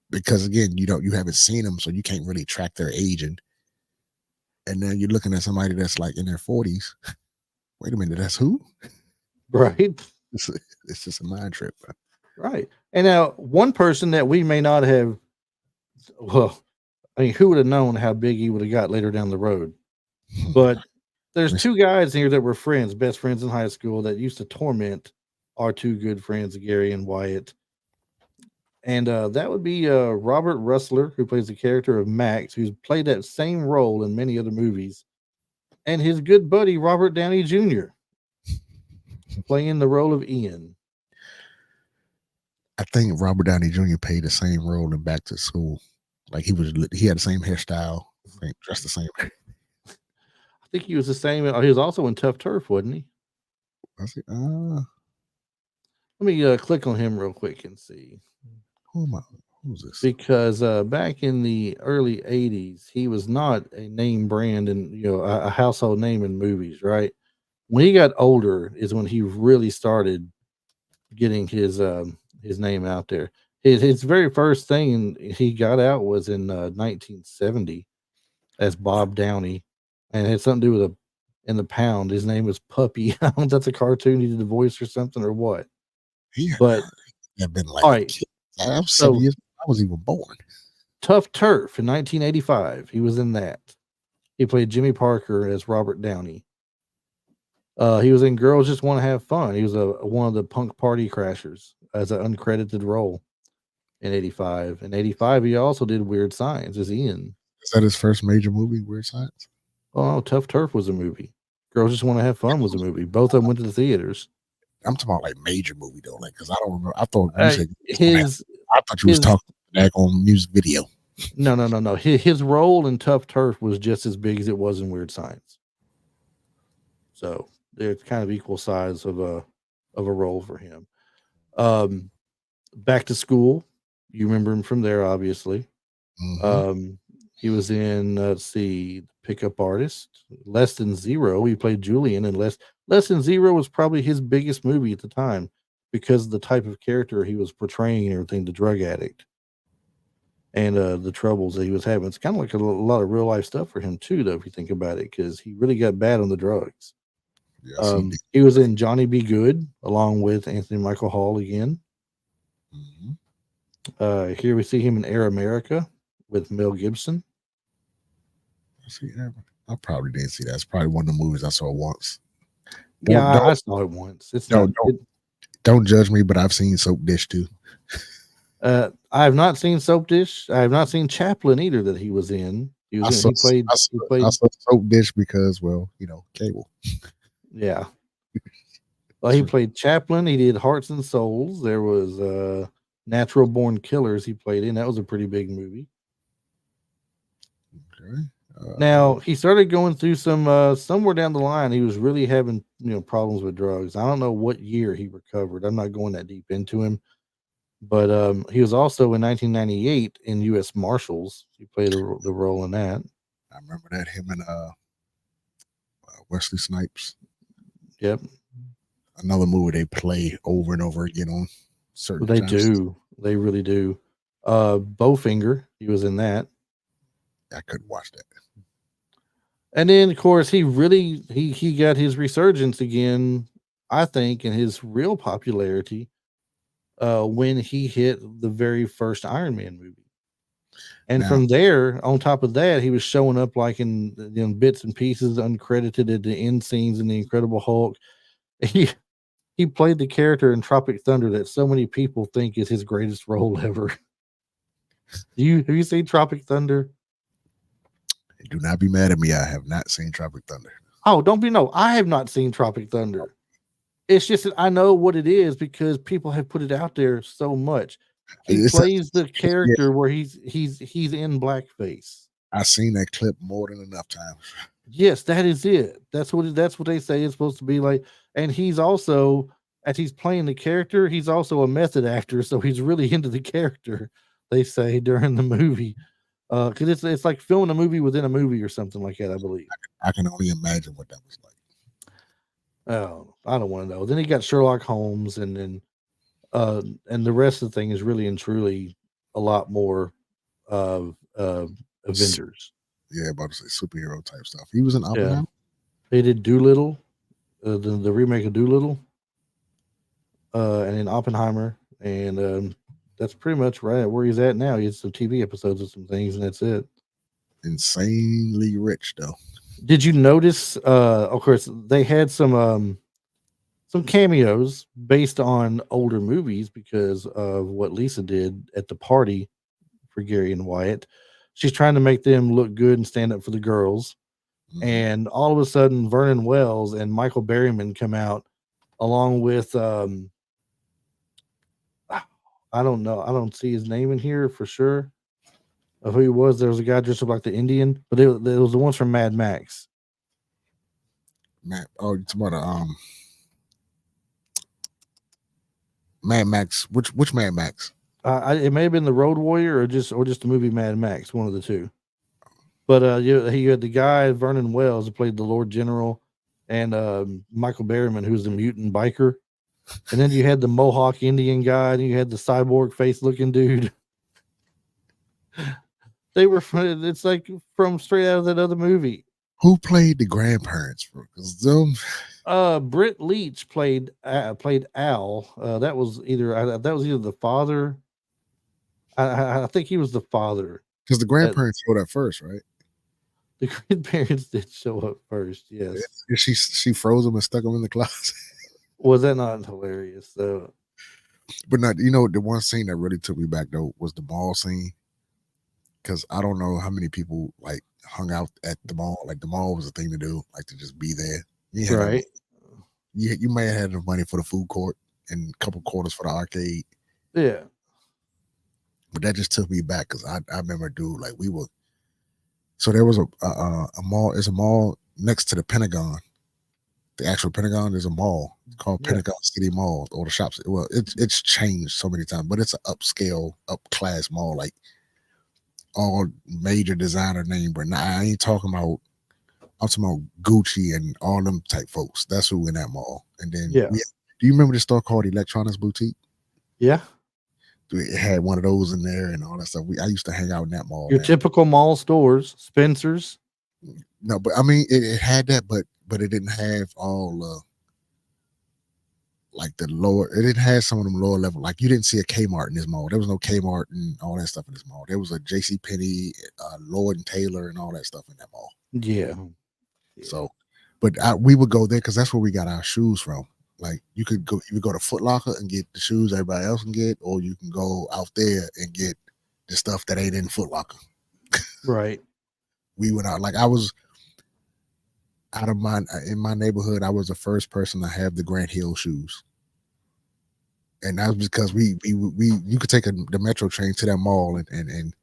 because again you haven't seen them, so you can't really track their aging. And then you're looking at somebody that's like in their 40s. Wait a minute, that's who? Right. It's, it's just a mind trip. Right. And now one person that we may not have, well, I mean, who would have known how big he would have got later down the road? But there's two guys here that were friends, best friends in high school, that used to torment our two good friends, Gary and Wyatt. And that would be Robert Russler, who plays the character of Max, who's played that same role in many other movies, and his good buddy Robert Downey Jr. playing the role of Ian. I think Robert Downey Jr. played the same role in Back to School. Like he had the same hairstyle, dressed the same. I think he was the same. He was also in Tough Turf, wasn't he? I said, Let me click on him real quick and see. who am I? Who's this? Because back in the early '80s, he was not a name brand and a household name in movies, right? When he got older, is when he really started getting his name out there. His very first thing he got out was in 1970 as Bob Downey, and it had something to do with in the Pound. His name was Puppy. I don't know if that's a cartoon he did the voice or something or what. He had, But had been like all a right, kid. I was 7 so years. I was even born. Tough Turf in 1985. He was in that. He played Jimmy Parker as Robert Downey. He was in Girls Just Want to Have Fun. He was one of the punk party crashers as an uncredited role in '85. In '85, he also did Weird Science as Ian. Is that his first major movie, Weird Science? Oh, no, Tough Turf was a movie. Girls Just Want to Have Fun was a movie. Both of them went to the theaters. I'm talking about like major movie though, like because I don't remember. I thought you Uh, said his I thought you was his talking back on music video. no. His role in Tough Turf was just as big as it was in Weird Science. So they're kind of equal size of a role for him. Um, Back to School, you remember him from there, obviously. Mm-hmm. He was in let's see, Pickup Artist, Less Than Zero. He played Julian, and Less Than Zero was probably his biggest movie at the time because of the type of character he was portraying and everything, the drug addict and the troubles that he was having. It's kind of like a lot of real life stuff for him too, though, if you think about it, because he really got bad on the drugs. Yes, he did. He was in Johnny Be Good along with Anthony Michael Hall again. Mm-hmm. Here we see him in Air America with Mel Gibson. I probably didn't see that. It's probably one of the movies I saw once. Yeah, I saw it once. It's not. Don't judge me, but I've seen Soap Dish too. I have not seen Soap Dish. I have not seen Chaplin either that he was in. He played Soap Dish because, well, cable. Yeah. Well, he played Chaplin. He did Hearts and Souls. There was Natural Born Killers he played in. That was a pretty big movie. Okay. Now he started going through some somewhere down the line. He was really having problems with drugs. I don't know what year he recovered. I'm not going that deep into him, but he was also in 1998 in U.S. Marshals. He played the role in that. I remember that, him and Wesley Snipes. Yep. Another movie they play over and over again on certain. They do. They really do. Bowfinger. He was in that. I couldn't watch that. And then, of course, he got his resurgence again, I think, in his real popularity when he hit the very first Iron Man movie. And from there, on top of that, he was showing up like in bits and pieces, uncredited at the end scenes in The Incredible Hulk. He played the character in Tropic Thunder that so many people think is his greatest role ever. Have you seen Tropic Thunder? Do not be mad at me. I have not seen Tropic Thunder. Oh, don't be no. I have not seen Tropic Thunder. It's just that I know what it is because people have put it out there so much. He plays the character where he's in blackface. I've seen that clip more than enough times. Yes, that is it. That's what they say it's supposed to be like. And he's also, as he's playing the character, he's also a method actor, so he's really into the character. They say during the movie. Because it's like filming a movie within a movie or something like that, I believe. I can only imagine what that was like. Oh, I don't want to know. Then he got Sherlock Holmes, and then and the rest of the thing is really and truly a lot more of Avengers. Yeah, about to say superhero type stuff. He was in Oppenheimer. Yeah. He did Doolittle, the remake of Doolittle, and then Oppenheimer, and that's pretty much right where he's at now. He has some TV episodes of some things, and that's it. Insanely rich, though. Did you notice? Of course, they had some cameos based on older movies because of what Lisa did at the party for Gary and Wyatt. She's trying to make them look good and stand up for the girls. Mm-hmm. And all of a sudden, Vernon Wells and Michael Berryman come out along with I don't know. I don't see his name in here for sure of who he was. There was a guy dressed up like the Indian, but it was the ones from Mad Max. It's about Mad Max. Which Mad Max? It may have been the Road Warrior or just the movie Mad Max, one of the two. But you had the guy Vernon Wells who played the Lord General, and Michael Berryman, who's the mutant biker, and then you had the Mohawk Indian guy, and you had the cyborg face looking dude. They were it's like from straight out of that other movie. Who played the grandparents? Because them. Britt Leach played Al. That was either the father. I think he was the father. Because the grandparents showed up first, right? The grandparents did show up first. Yes. And she froze them and stuck them in the closet. Was that not hilarious though? But not, you know, the one scene that really took me back though was the mall scene. Because I don't know how many people like hung out at the mall. Like the mall was a thing to do, like to just be there. You had Right. you may have had enough money for the food court and a couple quarters for the arcade, Yeah. but that just took me back because I remember, dude, like we were. So there was a mall. It's a mall next to the Pentagon. The actual Pentagon is a mall. It's called Yeah. Pentagon City Mall, or the shops. Well, it's changed so many times, but it's an upscale, up class mall. Like all major designer name brand. Now, I ain't talking about. I'm talking about Gucci and all them type folks. That's who in that mall. And then Yeah. do you remember the store called Electronics Boutique? Yeah. It had one of those in there and all that stuff. I used to hang out in that mall, Your man. typical mall stores, Spencer's. No, but I mean, it had that, but it didn't have all like the lower. It didn't have some of them lower level. Like you didn't see a Kmart in this mall. There was no Kmart and all that stuff in this mall. There was a J.C. Penney, Lord and Taylor, and all that stuff in that mall. Yeah. So, but we would go there because that's where we got our shoes from. Like you could go to Foot Locker and get the shoes everybody else can get, or you can go out there and get the stuff that ain't in Foot Locker. Right. We went out, like I was out of in my neighborhood. I was the first person to have the Grant Hill shoes, and that was because we you could take the metro train to that mall and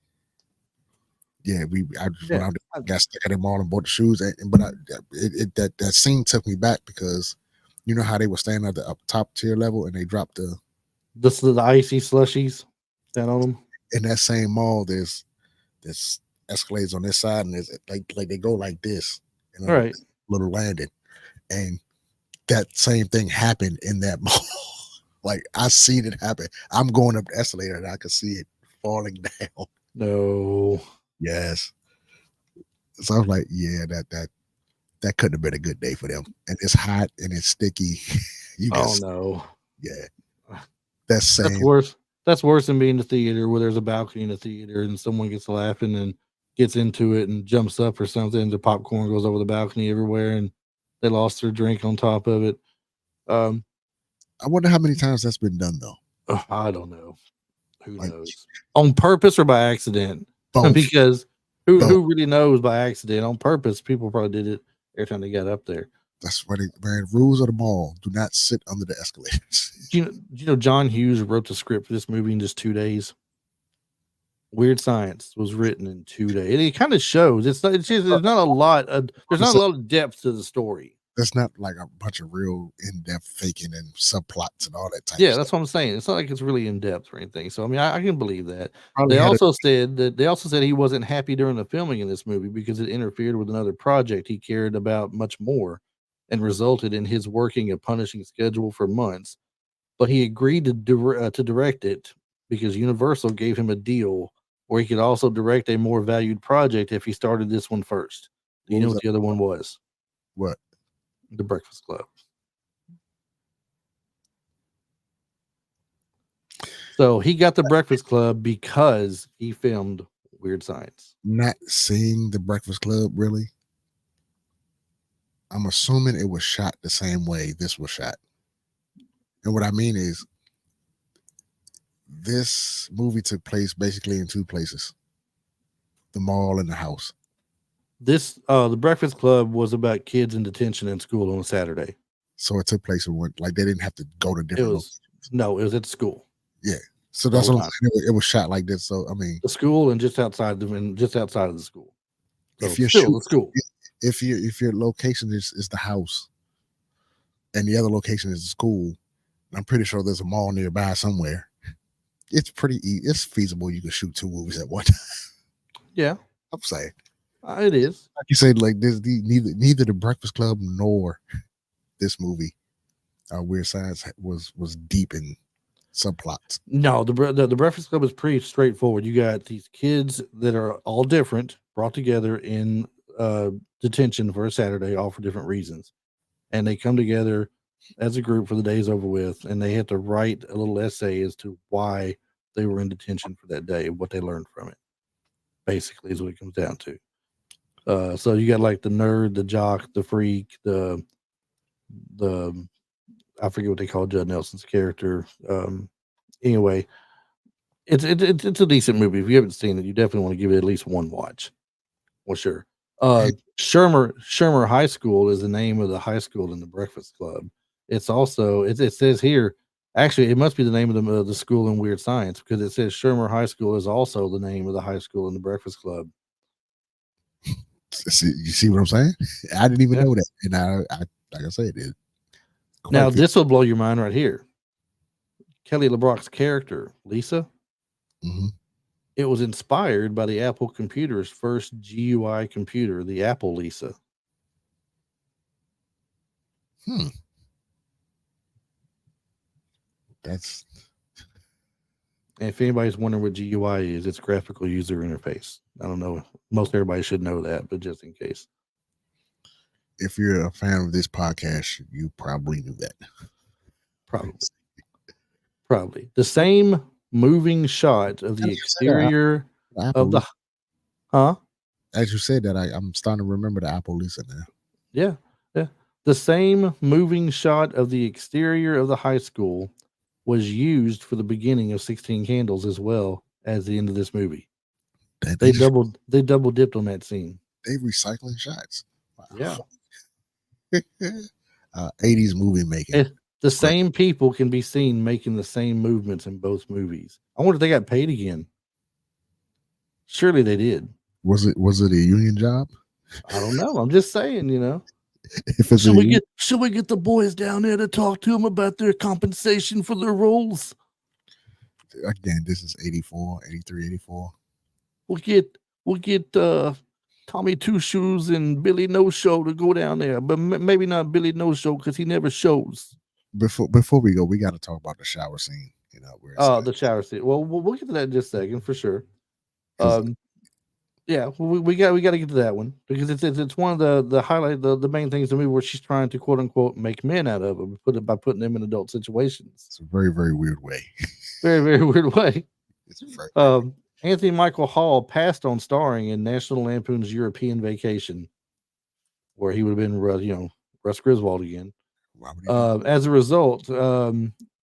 yeah, I just went out there, got stuck at the mall and bought the shoes. But that scene took me back because you know how they were staying at the up top tier level and they dropped the icy slushies down on them. In that same mall. There's escalators on this side and there's like they go like this, you know, All right. little landing, and that same thing happened in that mall. Like I seen it happen. I'm going up the escalator and I could see it falling down. No. Yes. So I was like, yeah, that couldn't have been a good day for them. And it's hot and it's sticky. No. Yeah. That's worse. That's worse than being in the theater where there's a balcony in the theater and someone gets laughing and gets into it and jumps up or something. The popcorn goes over the balcony everywhere and they lost their drink on top of it. I wonder how many times that's been done though. I don't know. Who knows? On purpose or by accident? Both. Because who really knows by accident? On purpose, people probably did it every time they got up there. That's what rules of the mall. Do not sit under the escalators. Do you know John Hughes wrote the script for this movie in just 2 days? Weird Science was written in 2 days. It kind of shows. There's not a lot of depth to the story. There's not like a bunch of real in-depth faking and subplots and all that type. Yeah, that's what I'm saying. It's not like it's really in depth or anything. So I mean, I can believe that. They also said he wasn't happy during the filming in this movie because it interfered with another project he cared about much more, and resulted in his working a punishing schedule for months. But he agreed to direct it because Universal gave him a deal where he could also direct a more valued project if he started this one first. Do you know what the other one was? What? The Breakfast Club. So he got the Breakfast Club because he filmed Weird Science. Not seeing the Breakfast Club, really. I'm assuming it was shot the same way this was shot. And what I mean is, this movie took place basically in two places: the mall and the house. The Breakfast Club was about kids in detention in school on a Saturday. So it took place in like they didn't have to go to different locations. No, it was at school. Yeah. So that's what I'm saying. It was shot like this. So I mean, the school and just outside of the school. So if you're the school, if your location is the house and the other location is the school, I'm pretty sure there's a mall nearby somewhere. It's it's feasible you can shoot two movies at one time. Yeah, I'm saying it is. Like you said, like this, neither the Breakfast Club nor this movie, Weird Science, was deep in subplots. No, the Breakfast Club is pretty straightforward. You got these kids that are all different, brought together in detention for a Saturday, all for different reasons, and they come together as a group for the day's over with, and they have to write a little essay as to why they were in detention for that day and what they learned from it. Basically, is what it comes down to. So you got like the nerd, the jock, the freak, the I forget what they call Judd Nelson's character. Anyway, it's a decent movie. If you haven't seen it, you definitely want to give it at least one watch. Well, sure. Shermer High School is the name of the high school in the Breakfast Club. It's also it says here. Actually, it must be the name of the school in Weird Science because it says Shermer High School is also the name of the high school in the Breakfast Club. See, you see what I'm saying? I didn't even Yeah. know that, and I like I said, it. Now this will blow your mind right here. Kelly LeBrock's character, Lisa, Mhm. it was inspired by the Apple computer's first GUI computer, the Apple Lisa. That's And if anybody's wondering what GUI is, it's graphical user interface. I don't know. Most everybody should know that, but just in case. if you're a fan of this podcast, you probably knew that. Probably. The same moving shot of the exterior of the As you said that, I'm starting to remember the Apple Lisa now. Yeah. The same moving shot of the exterior of the high school was used for the beginning of 16 Candles as well as the end of this movie. They double dipped on that scene. They recycling shots. Wow. Yeah. 80s movie making. The same people can be seen making the same movements in both movies. I wonder if they got paid again. Surely they did. Was it a union job? I don't know. I'm just saying, you know. If should we get the boys down there to talk to them about their compensation for their roles? Again, this is 84, 83, 84. We'll get Tommy Two Shoes and Billy No Show to go down there, but maybe not Billy No Show because he never shows. Before we go, we got to talk about the shower scene. You know, where the shower scene. Well, we'll get to that in just a second for sure. Yeah, we got to get to that one because it's one of the highlight the main things in the movie where she's trying to quote unquote make men out of them, by putting them in adult situations. It's a very, very weird way. Very, very weird way. Anthony Michael Hall passed on starring in National Lampoon's European Vacation, where he would have been Russ Griswold again. As a result,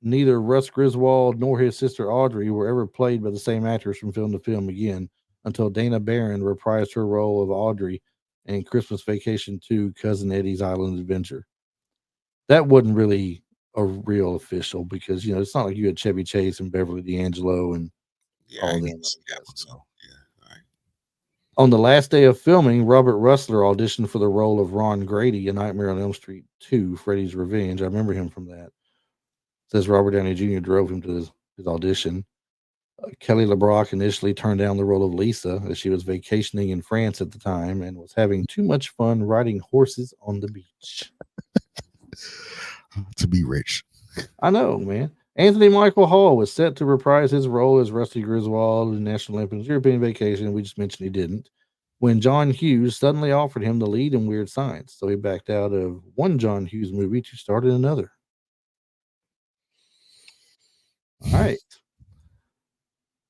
neither Russ Griswold nor his sister Audrey were ever played by the same actors from film to film again until Dana Barron reprised her role of Audrey in Christmas Vacation 2, Cousin Eddie's Island Adventure. That wasn't really a real official because, it's not like you had Chevy Chase and Beverly D'Angelo and all of them. On the last day of filming, Robert Russler auditioned for the role of Ron Grady in Nightmare on Elm Street 2, Freddy's Revenge. I remember him from that. It says Robert Downey Jr. drove him to his audition. Kelly LeBrock initially turned down the role of Lisa as she was vacationing in France at the time and was having too much fun riding horses on the beach. To be rich. I know, man. Anthony Michael Hall was set to reprise his role as Rusty Griswold in National Lampoon's European Vacation. We just mentioned he didn't. When John Hughes suddenly offered him the lead in Weird Science, so he backed out of one John Hughes movie to start in another. All right.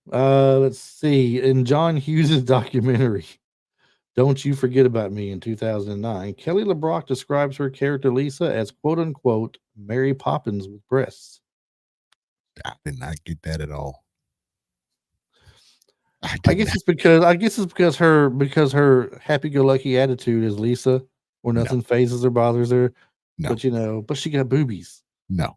Let's see. In John Hughes' documentary, Don't You Forget About Me in 2009, Kelly LeBrock describes her character Lisa as quote unquote Mary Poppins with breasts. I did not get that at all. I guess it's because her happy-go-lucky attitude is Lisa, where nothing phases or bothers her. No. But she got boobies. No,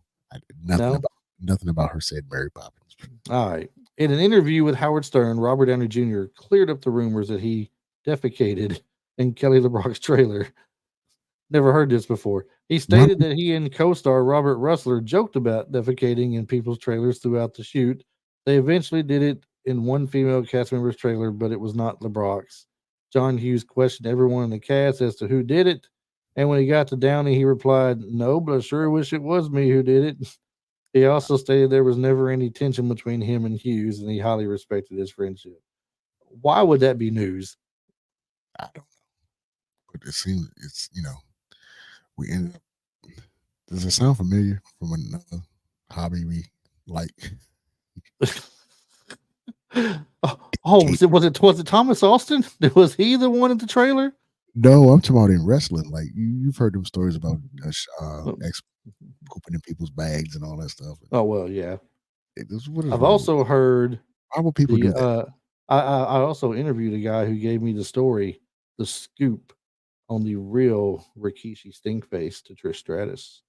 nothing about her said Mary Poppins. All right. In an interview with Howard Stern, Robert Downey Jr. cleared up the rumors that he defecated in Kelly LeBrock's trailer. Never heard this before. He stated that he and co-star Robert Russler joked about defecating in people's trailers throughout the shoot. They eventually did it in one female cast member's trailer, but it was not LeBrock's. John Hughes questioned everyone in the cast as to who did it, and when he got to Downey, he replied, "No, but I sure wish it was me who did it." He also stated there was never any tension between him and Hughes, and he highly respected his friendship. Why would that be news? I don't know. But it seems it's, we ended up. Does it sound familiar from another hobby we like? Was it Thomas Austin? Was he the one in the trailer? No, I'm talking about in wrestling. Like you've heard them stories about Oh, ex pooping in people's bags and all that stuff. oh, well, yeah. What is I've wrong with? also heard Why would people the do that? I also interviewed a guy who gave me the story, the scoop on the real Rikishi Stinkface to Trish Stratus.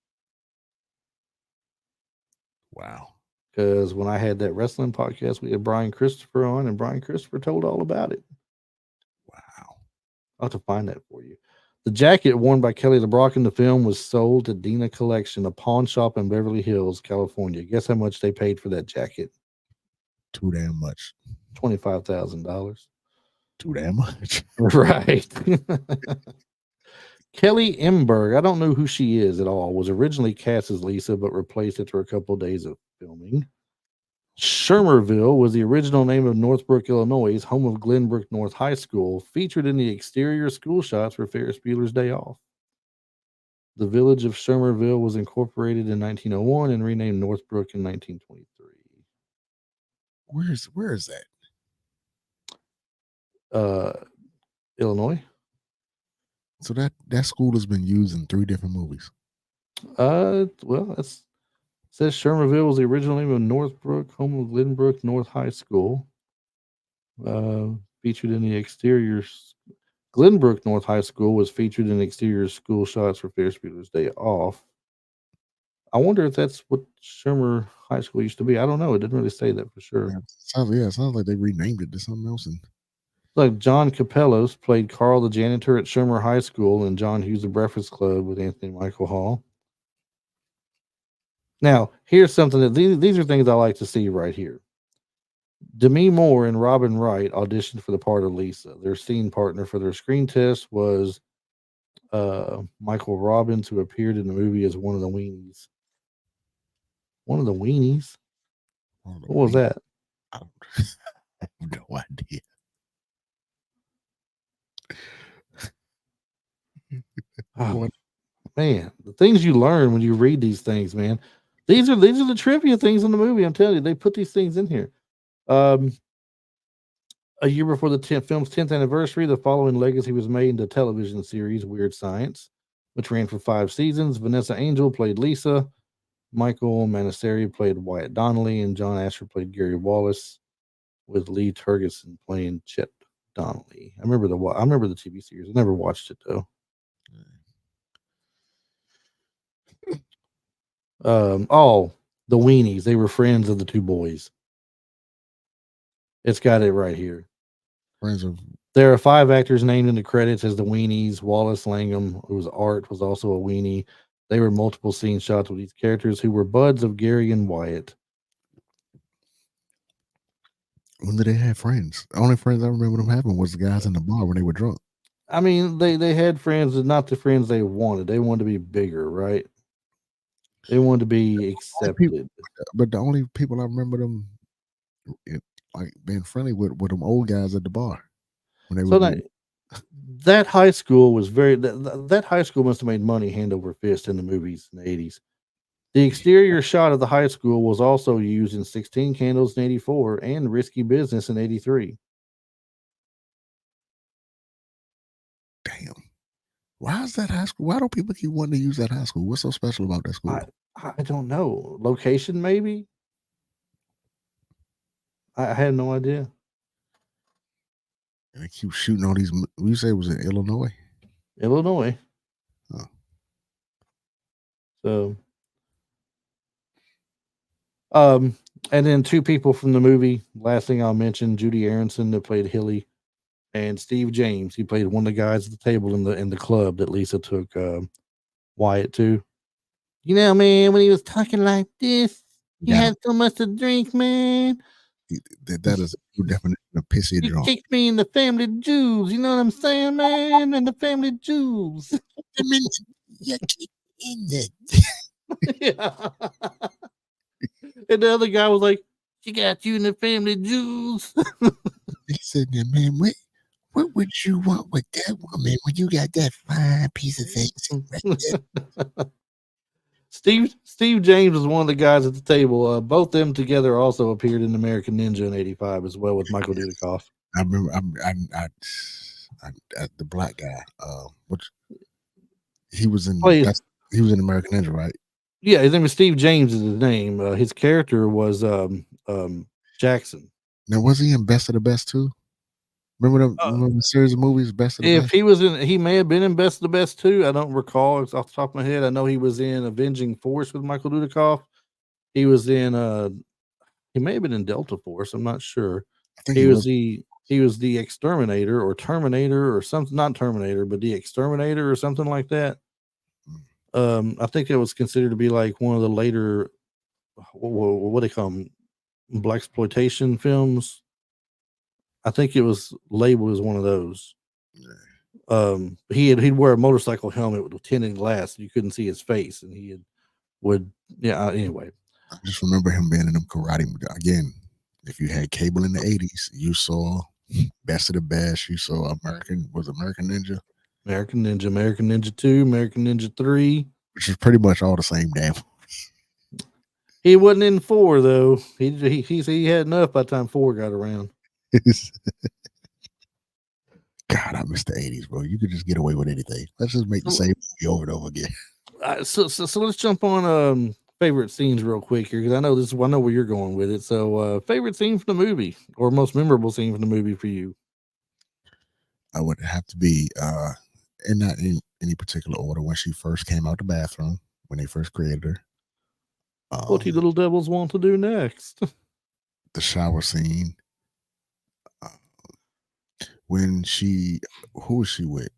Wow. Because when I had that wrestling podcast, we had Brian Christopher on, and Brian Christopher told all about it. Wow. I'll have to find that for you. The jacket worn by Kelly LeBrock in the film was sold to Dina Collection, a pawn shop in Beverly Hills, California. Guess how much they paid for that jacket? Too damn much. $25,000. Too damn much. Right. Kelly Emberg, I don't know who she is at all, was originally cast as Lisa, but replaced after a couple of days of filming. Shermerville was the original name of Northbrook, Illinois, home of Glenbrook North High School, featured in the exterior school shots for Ferris Bueller's Day Off. The village of Shermerville was incorporated in 1901 and renamed Northbrook in 1923. Where is that? Illinois. So that school has been used in 3 different movies. Well, it says Shermerville was the original name of Northbrook, home of Glenbrook North High School. Featured in the exterior. Glenbrook North High School was featured in exterior school shots for Ferris Bueller's Day Off. I wonder if that's what Shermer High School used to be. I don't know. It didn't really say that for sure. It sounds like they renamed it to something else. And Like John Capellos played Carl the janitor at Shermer High School and John Hughes the Breakfast Club with Anthony Michael Hall. Now, here's something that these are things I like to see right here. Demi Moore and Robin Wright auditioned for the part of Lisa. Their scene partner for their screen test was Michael Robbins, who appeared in the movie as one of the weenies. One of the weenies? What was that? I have no idea. Oh, man, the things you learn when you read these things, man. These are the trivia things in the movie. I'm telling you, they put these things in here. A year before the film's 10th anniversary, the following legacy was made into television series Weird Science, which ran for 5 seasons. Vanessa Angel played Lisa, Michael Manasseri played Wyatt Donnelly, and John Asher played Gary Wallace, with Lee Turgeson playing Chet Donnelly. I remember the TV series. I never watched it though. The Weenies. They were friends of the 2 boys. It's got it right here. There are 5 actors named in the credits as the Weenies. Wallace Langham, who was Art, was also a Weenie. They were multiple scene shots with these characters who were buds of Gary and Wyatt. When did they have friends? The only friends I remember them having was the guys in the bar when they were drunk. I mean, they had friends, but not the friends they wanted. They wanted to be bigger, right? They wanted to be accepted. But the only people I remember them like being friendly with them old guys at the bar when they were. That high school was that high school must have made money hand over fist in the movies in the 80s. The exterior shot of the high school was also used in 16 Candles in 84 and Risky Business in 83. Damn. Why is that high school? Why don't people keep wanting to use that high school? What's so special about that school? I don't know. Location, maybe? I had no idea. And they keep shooting all these. You say it was in Illinois? Illinois. Oh. So, and then 2 people from the movie. Last thing I'll mention: Judy Aronson that played Hilly, and Steve James. He played one of the guys at the table in the club that Lisa took Wyatt to. You know, man, when he was talking like this, he had so much to drink, man. That is a true definition of pissy drunk. He kicked me in the family jewels. You know what I'm saying, man? And the family jewels. You kicked in the. Yeah. And the other guy was like, "She got you in the family jewels." He said, "Man, what would you want with that woman when you got that fine piece of thing right there?" Steve James was one of the guys at the table. Both them together also appeared in American Ninja in '85 as well with Michael Dudikoff. I remember. the black guy. Which he was in. Plays, He was in American Ninja, right? yeah, his name is Steve James is his name. His character was Jackson. Now was he in Best of the Best too? Remember the series of movies Best of the If Best? he was in, he may have been in Best of the Best too. I don't recall. It's off the top of my head. I know he was in Avenging Force with Michael Dudikoff. He was in. He may have been in Delta Force. I'm not sure. I think He he was was. the exterminator or Terminator or something. Not Terminator, but the exterminator or something like that. I think it was considered to be like one of the later what do they call them, black exploitation films. I think it was labeled as one of those. He'd wear a motorcycle helmet with tinted glass. You couldn't see his face, and would anyway. I just remember him being in them karate again. If you had cable in the 80s, you saw Best of the Best. You saw American Ninja, American Ninja 2, American Ninja 3. which is pretty much all the same damn. He wasn't in 4 though. He had enough by the time 4 got around. God, I miss the 80s, bro. You could just get away with anything. Let's just make the same movie over and over again. So let's jump on favorite scenes real quick here, because I know where you're going with it. So favorite scene from the movie, or most memorable scene from the movie for you? I would have to be and not in any particular order, when she first came out the bathroom, when they first created her. What do you little devils want to do next? The shower scene. When who was she with?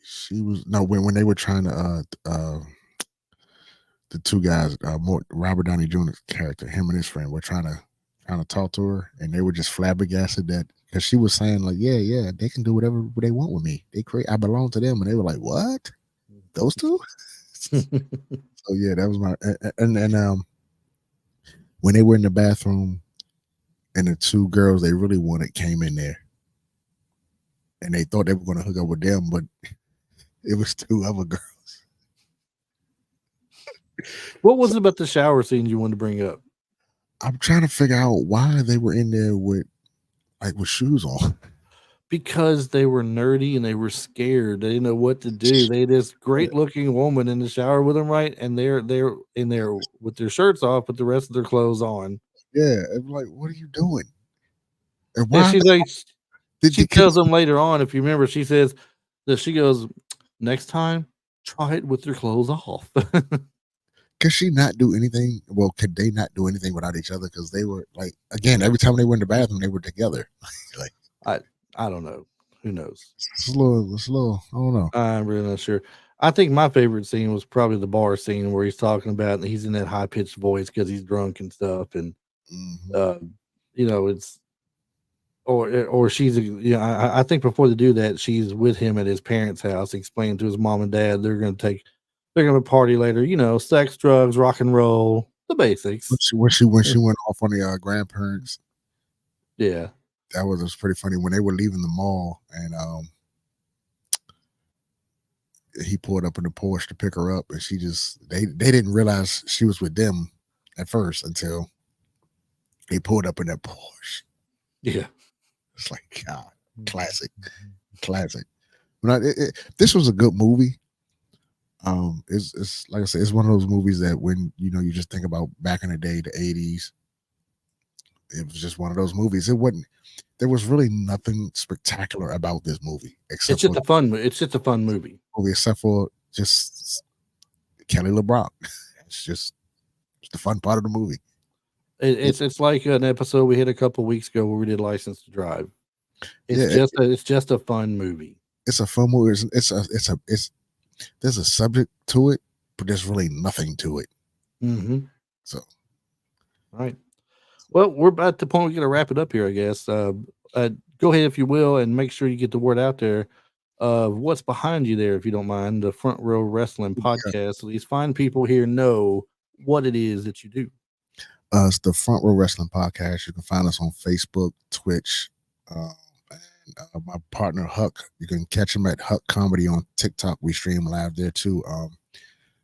She was when they were trying to the two guys, Robert Downey Jr.'s character, him and his friend were trying to talk to her, and they were just flabbergasted that, because she was saying like, yeah, they can do whatever they want with me. I belong to them, and they were like, what? Those two? So yeah, that was my and when they were in the bathroom, and the two girls they really wanted came in there, and they thought they were going to hook up with them, but it was two other girls. What was it about the shower scene you wanted to bring up? I'm trying to figure out why they were in there with shoes on. Because they were nerdy and they were scared. They didn't know what to do. They had this great looking woman in the shower with them, right? And they're in there with their shirts off, but the rest of their clothes on. Yeah, I'm like, what are you doing? And Yeah, why she's like, did she the tells kids? them later on, if you remember, she says that she goes, next time, try it with your clothes off. Could she not do anything? Well, could they not do anything without each other? Because they were like, again, every time they were in the bathroom, they were together. Like, I don't know. Who knows? it's a little. I don't know. I'm really not sure. I think my favorite scene was probably the bar scene where he's talking about, and he's in that high pitched voice because he's drunk and stuff, and Mm-hmm. it's or she's I think before they do that, she's with him at his parents' house, explaining to his mom and dad they're gonna party later. Sex, drugs, rock and roll, the basics. When she went off on the grandparents, Yeah. that was pretty funny when they were leaving the mall, and he pulled up in the Porsche to pick her up, and they didn't realize she was with them at first until they pulled up in that Porsche. Yeah. It's like, God, classic. But this was a good movie. It's like I said, it's one of those movies that when you just think about back in the day, the 80s. It was just one of those movies. There was really nothing spectacular about this movie It's just a fun movie. Except for just Kelly LeBrock. It's the fun part of the movie. It's like an episode we had a couple weeks ago where we did License to Drive. It's just a fun movie. It's a fun movie. There's a subject to it, but there's really nothing to it. Mm-hmm. So, all right. Well, we're about the point we're going to wrap it up here, I guess. Go ahead, if you will, and make sure you get the word out there of what's behind you there, if you don't mind, the Front Row Wrestling podcast. Yeah. So these fine people here know what it is that you do. It's the Front Row Wrestling Podcast. You can find us on Facebook, Twitch, and my partner Huck. You can catch him at Huck Comedy on TikTok. We stream live there too.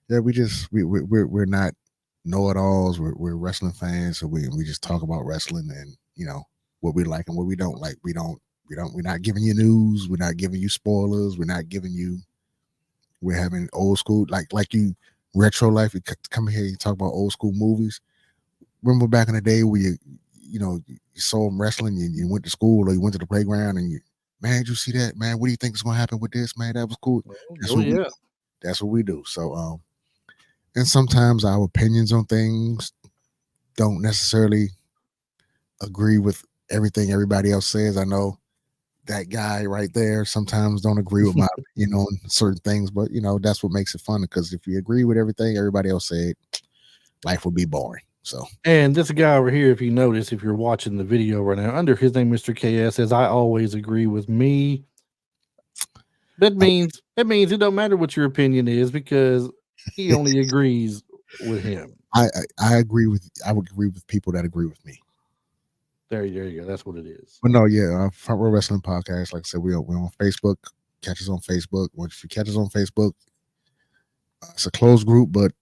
Yeah, we're not know-it-alls. We're wrestling fans, so we just talk about wrestling and what we like and what we don't like. We don't We're not giving you news. We're not giving you spoilers. We're having old school like you retro life. You come here, you talk about old school movies. Remember back in the day where you saw them wrestling, you went to school or you went to the playground and man, did you see that, man? What do you think is gonna happen with this, man? That was cool. Yeah. That's what we do. So and sometimes our opinions on things don't necessarily agree with everything everybody else says. I know that guy right there sometimes don't agree with my opinion on certain things, but that's what makes it fun, because if you agree with everything everybody else said, life would be boring. So, and this guy over here, if you notice, if you're watching the video right now, under his name, Mr. KS, says, I always agree with me. That means it don't matter what your opinion is, because he only agrees with him. I would agree with people that agree with me. There you go. That's what it is. But no, yeah, Front Row Wrestling Podcast. Like I said, we're on Facebook. Catch us on Facebook. If you catch us on Facebook, it's a closed group, but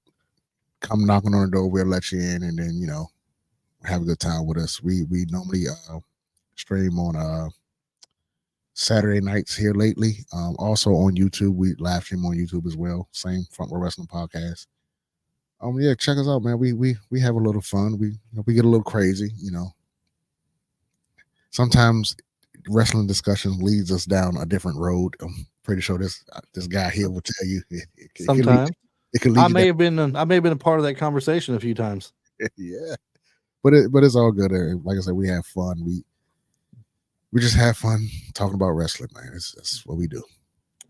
come knocking on the door, we'll let you in, and then have a good time with us. We normally stream on Saturday nights here lately. Also on YouTube, we live stream on YouTube as well. Same Front Row Wrestling Podcast. Yeah, check us out, man. We have a little fun. We get a little crazy, Sometimes wrestling discussion leads us down a different road. I'm pretty sure this guy here will tell you. Sometimes it can lead. I may have been a part of that conversation a few times. Yeah, but it's all good. Like I said, we have fun. We just have fun talking about wrestling, man. That's what we do.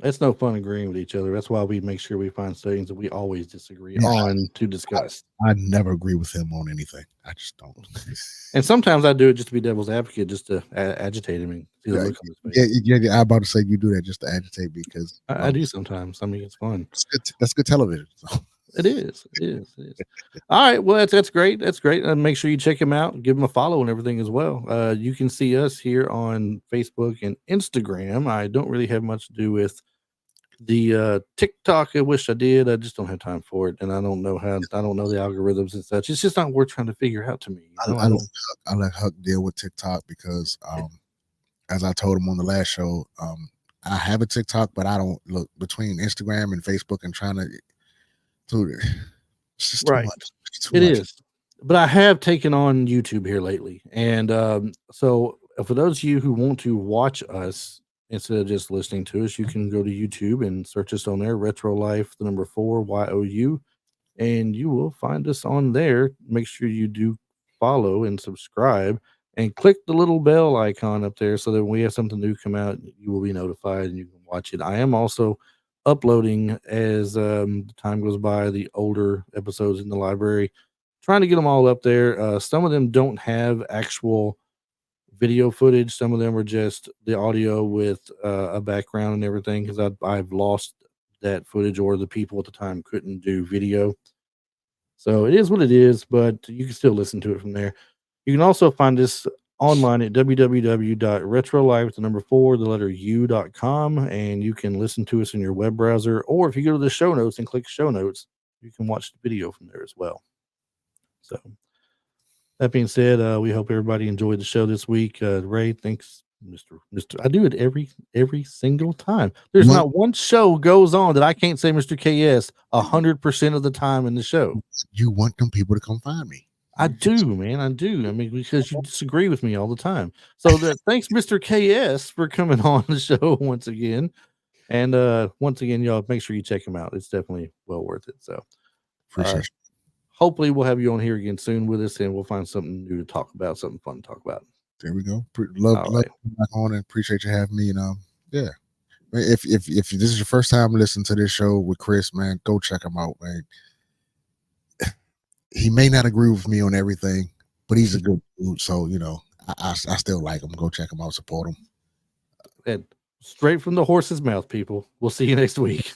It's no fun agreeing with each other. That's why we make sure we find things that we always disagree on to discuss. I never agree with him on anything. I just don't. And sometimes I do it just to be devil's advocate, just to agitate him and see the look on his face. Yeah. I'm about to say you do that just to agitate, because I do sometimes. I mean, it's fun. That's good television. So. It is. All right. Well, that's great. That's great. And make sure you check him out. Give him a follow and everything as well. You can see us here on Facebook and Instagram. I don't really have much to do with the TikTok. I wish I did. I just don't have time for it, and I don't know the algorithms and such. It's just not worth trying to figure out to me. I let Huck deal with TikTok, because as I told him on the last show, I have a TikTok, but I don't look between Instagram and Facebook and trying to. Dude, it's just too much. It is. But I have taken on YouTube here lately. And so for those of you who want to watch us instead of just listening to us, you can go to YouTube and search us on there, Retro Life, the number 4, YOU, and you will find us on there. Make sure you do follow and subscribe and click the little bell icon up there so that when we have something new come out, you will be notified and you can watch it. I am also uploading as the time goes by the older episodes in the library, trying to get them all up there. Some of them don't have actual video footage. Some of them are just the audio with a background and everything, because I've lost that footage, or the people at the time couldn't do video. So it is what it is, but you can still listen to it from there. You can also find us online at www.retrolife, the number 4, the letter u.com, and you can listen to us in your web browser, or if you go to the show notes and click show notes, you can watch the video from there as well. So that being said, we hope everybody enjoyed the show this week. Ray, thanks, Mr. I do it every single time. There's not one show goes on that I can't say Mr. KS 100% of the time in the show. You want them people to come find me. I do, man. I do. I mean, because you disagree with me all the time. So thanks, Mr. KS, for coming on the show once again. And once again, y'all, make sure you check him out. It's definitely well worth it. So appreciate you. Hopefully we'll have you on here again soon with us, and we'll find something new to talk about, something fun to talk about. There we go. Love back on, and appreciate you having me. And yeah. If this is your first time listening to this show with Chris, man, go check him out, man. He may not agree with me on everything, but he's a good dude. So, I still like him. Go check him out, support him. And straight from the horse's mouth, people. We'll see you next week.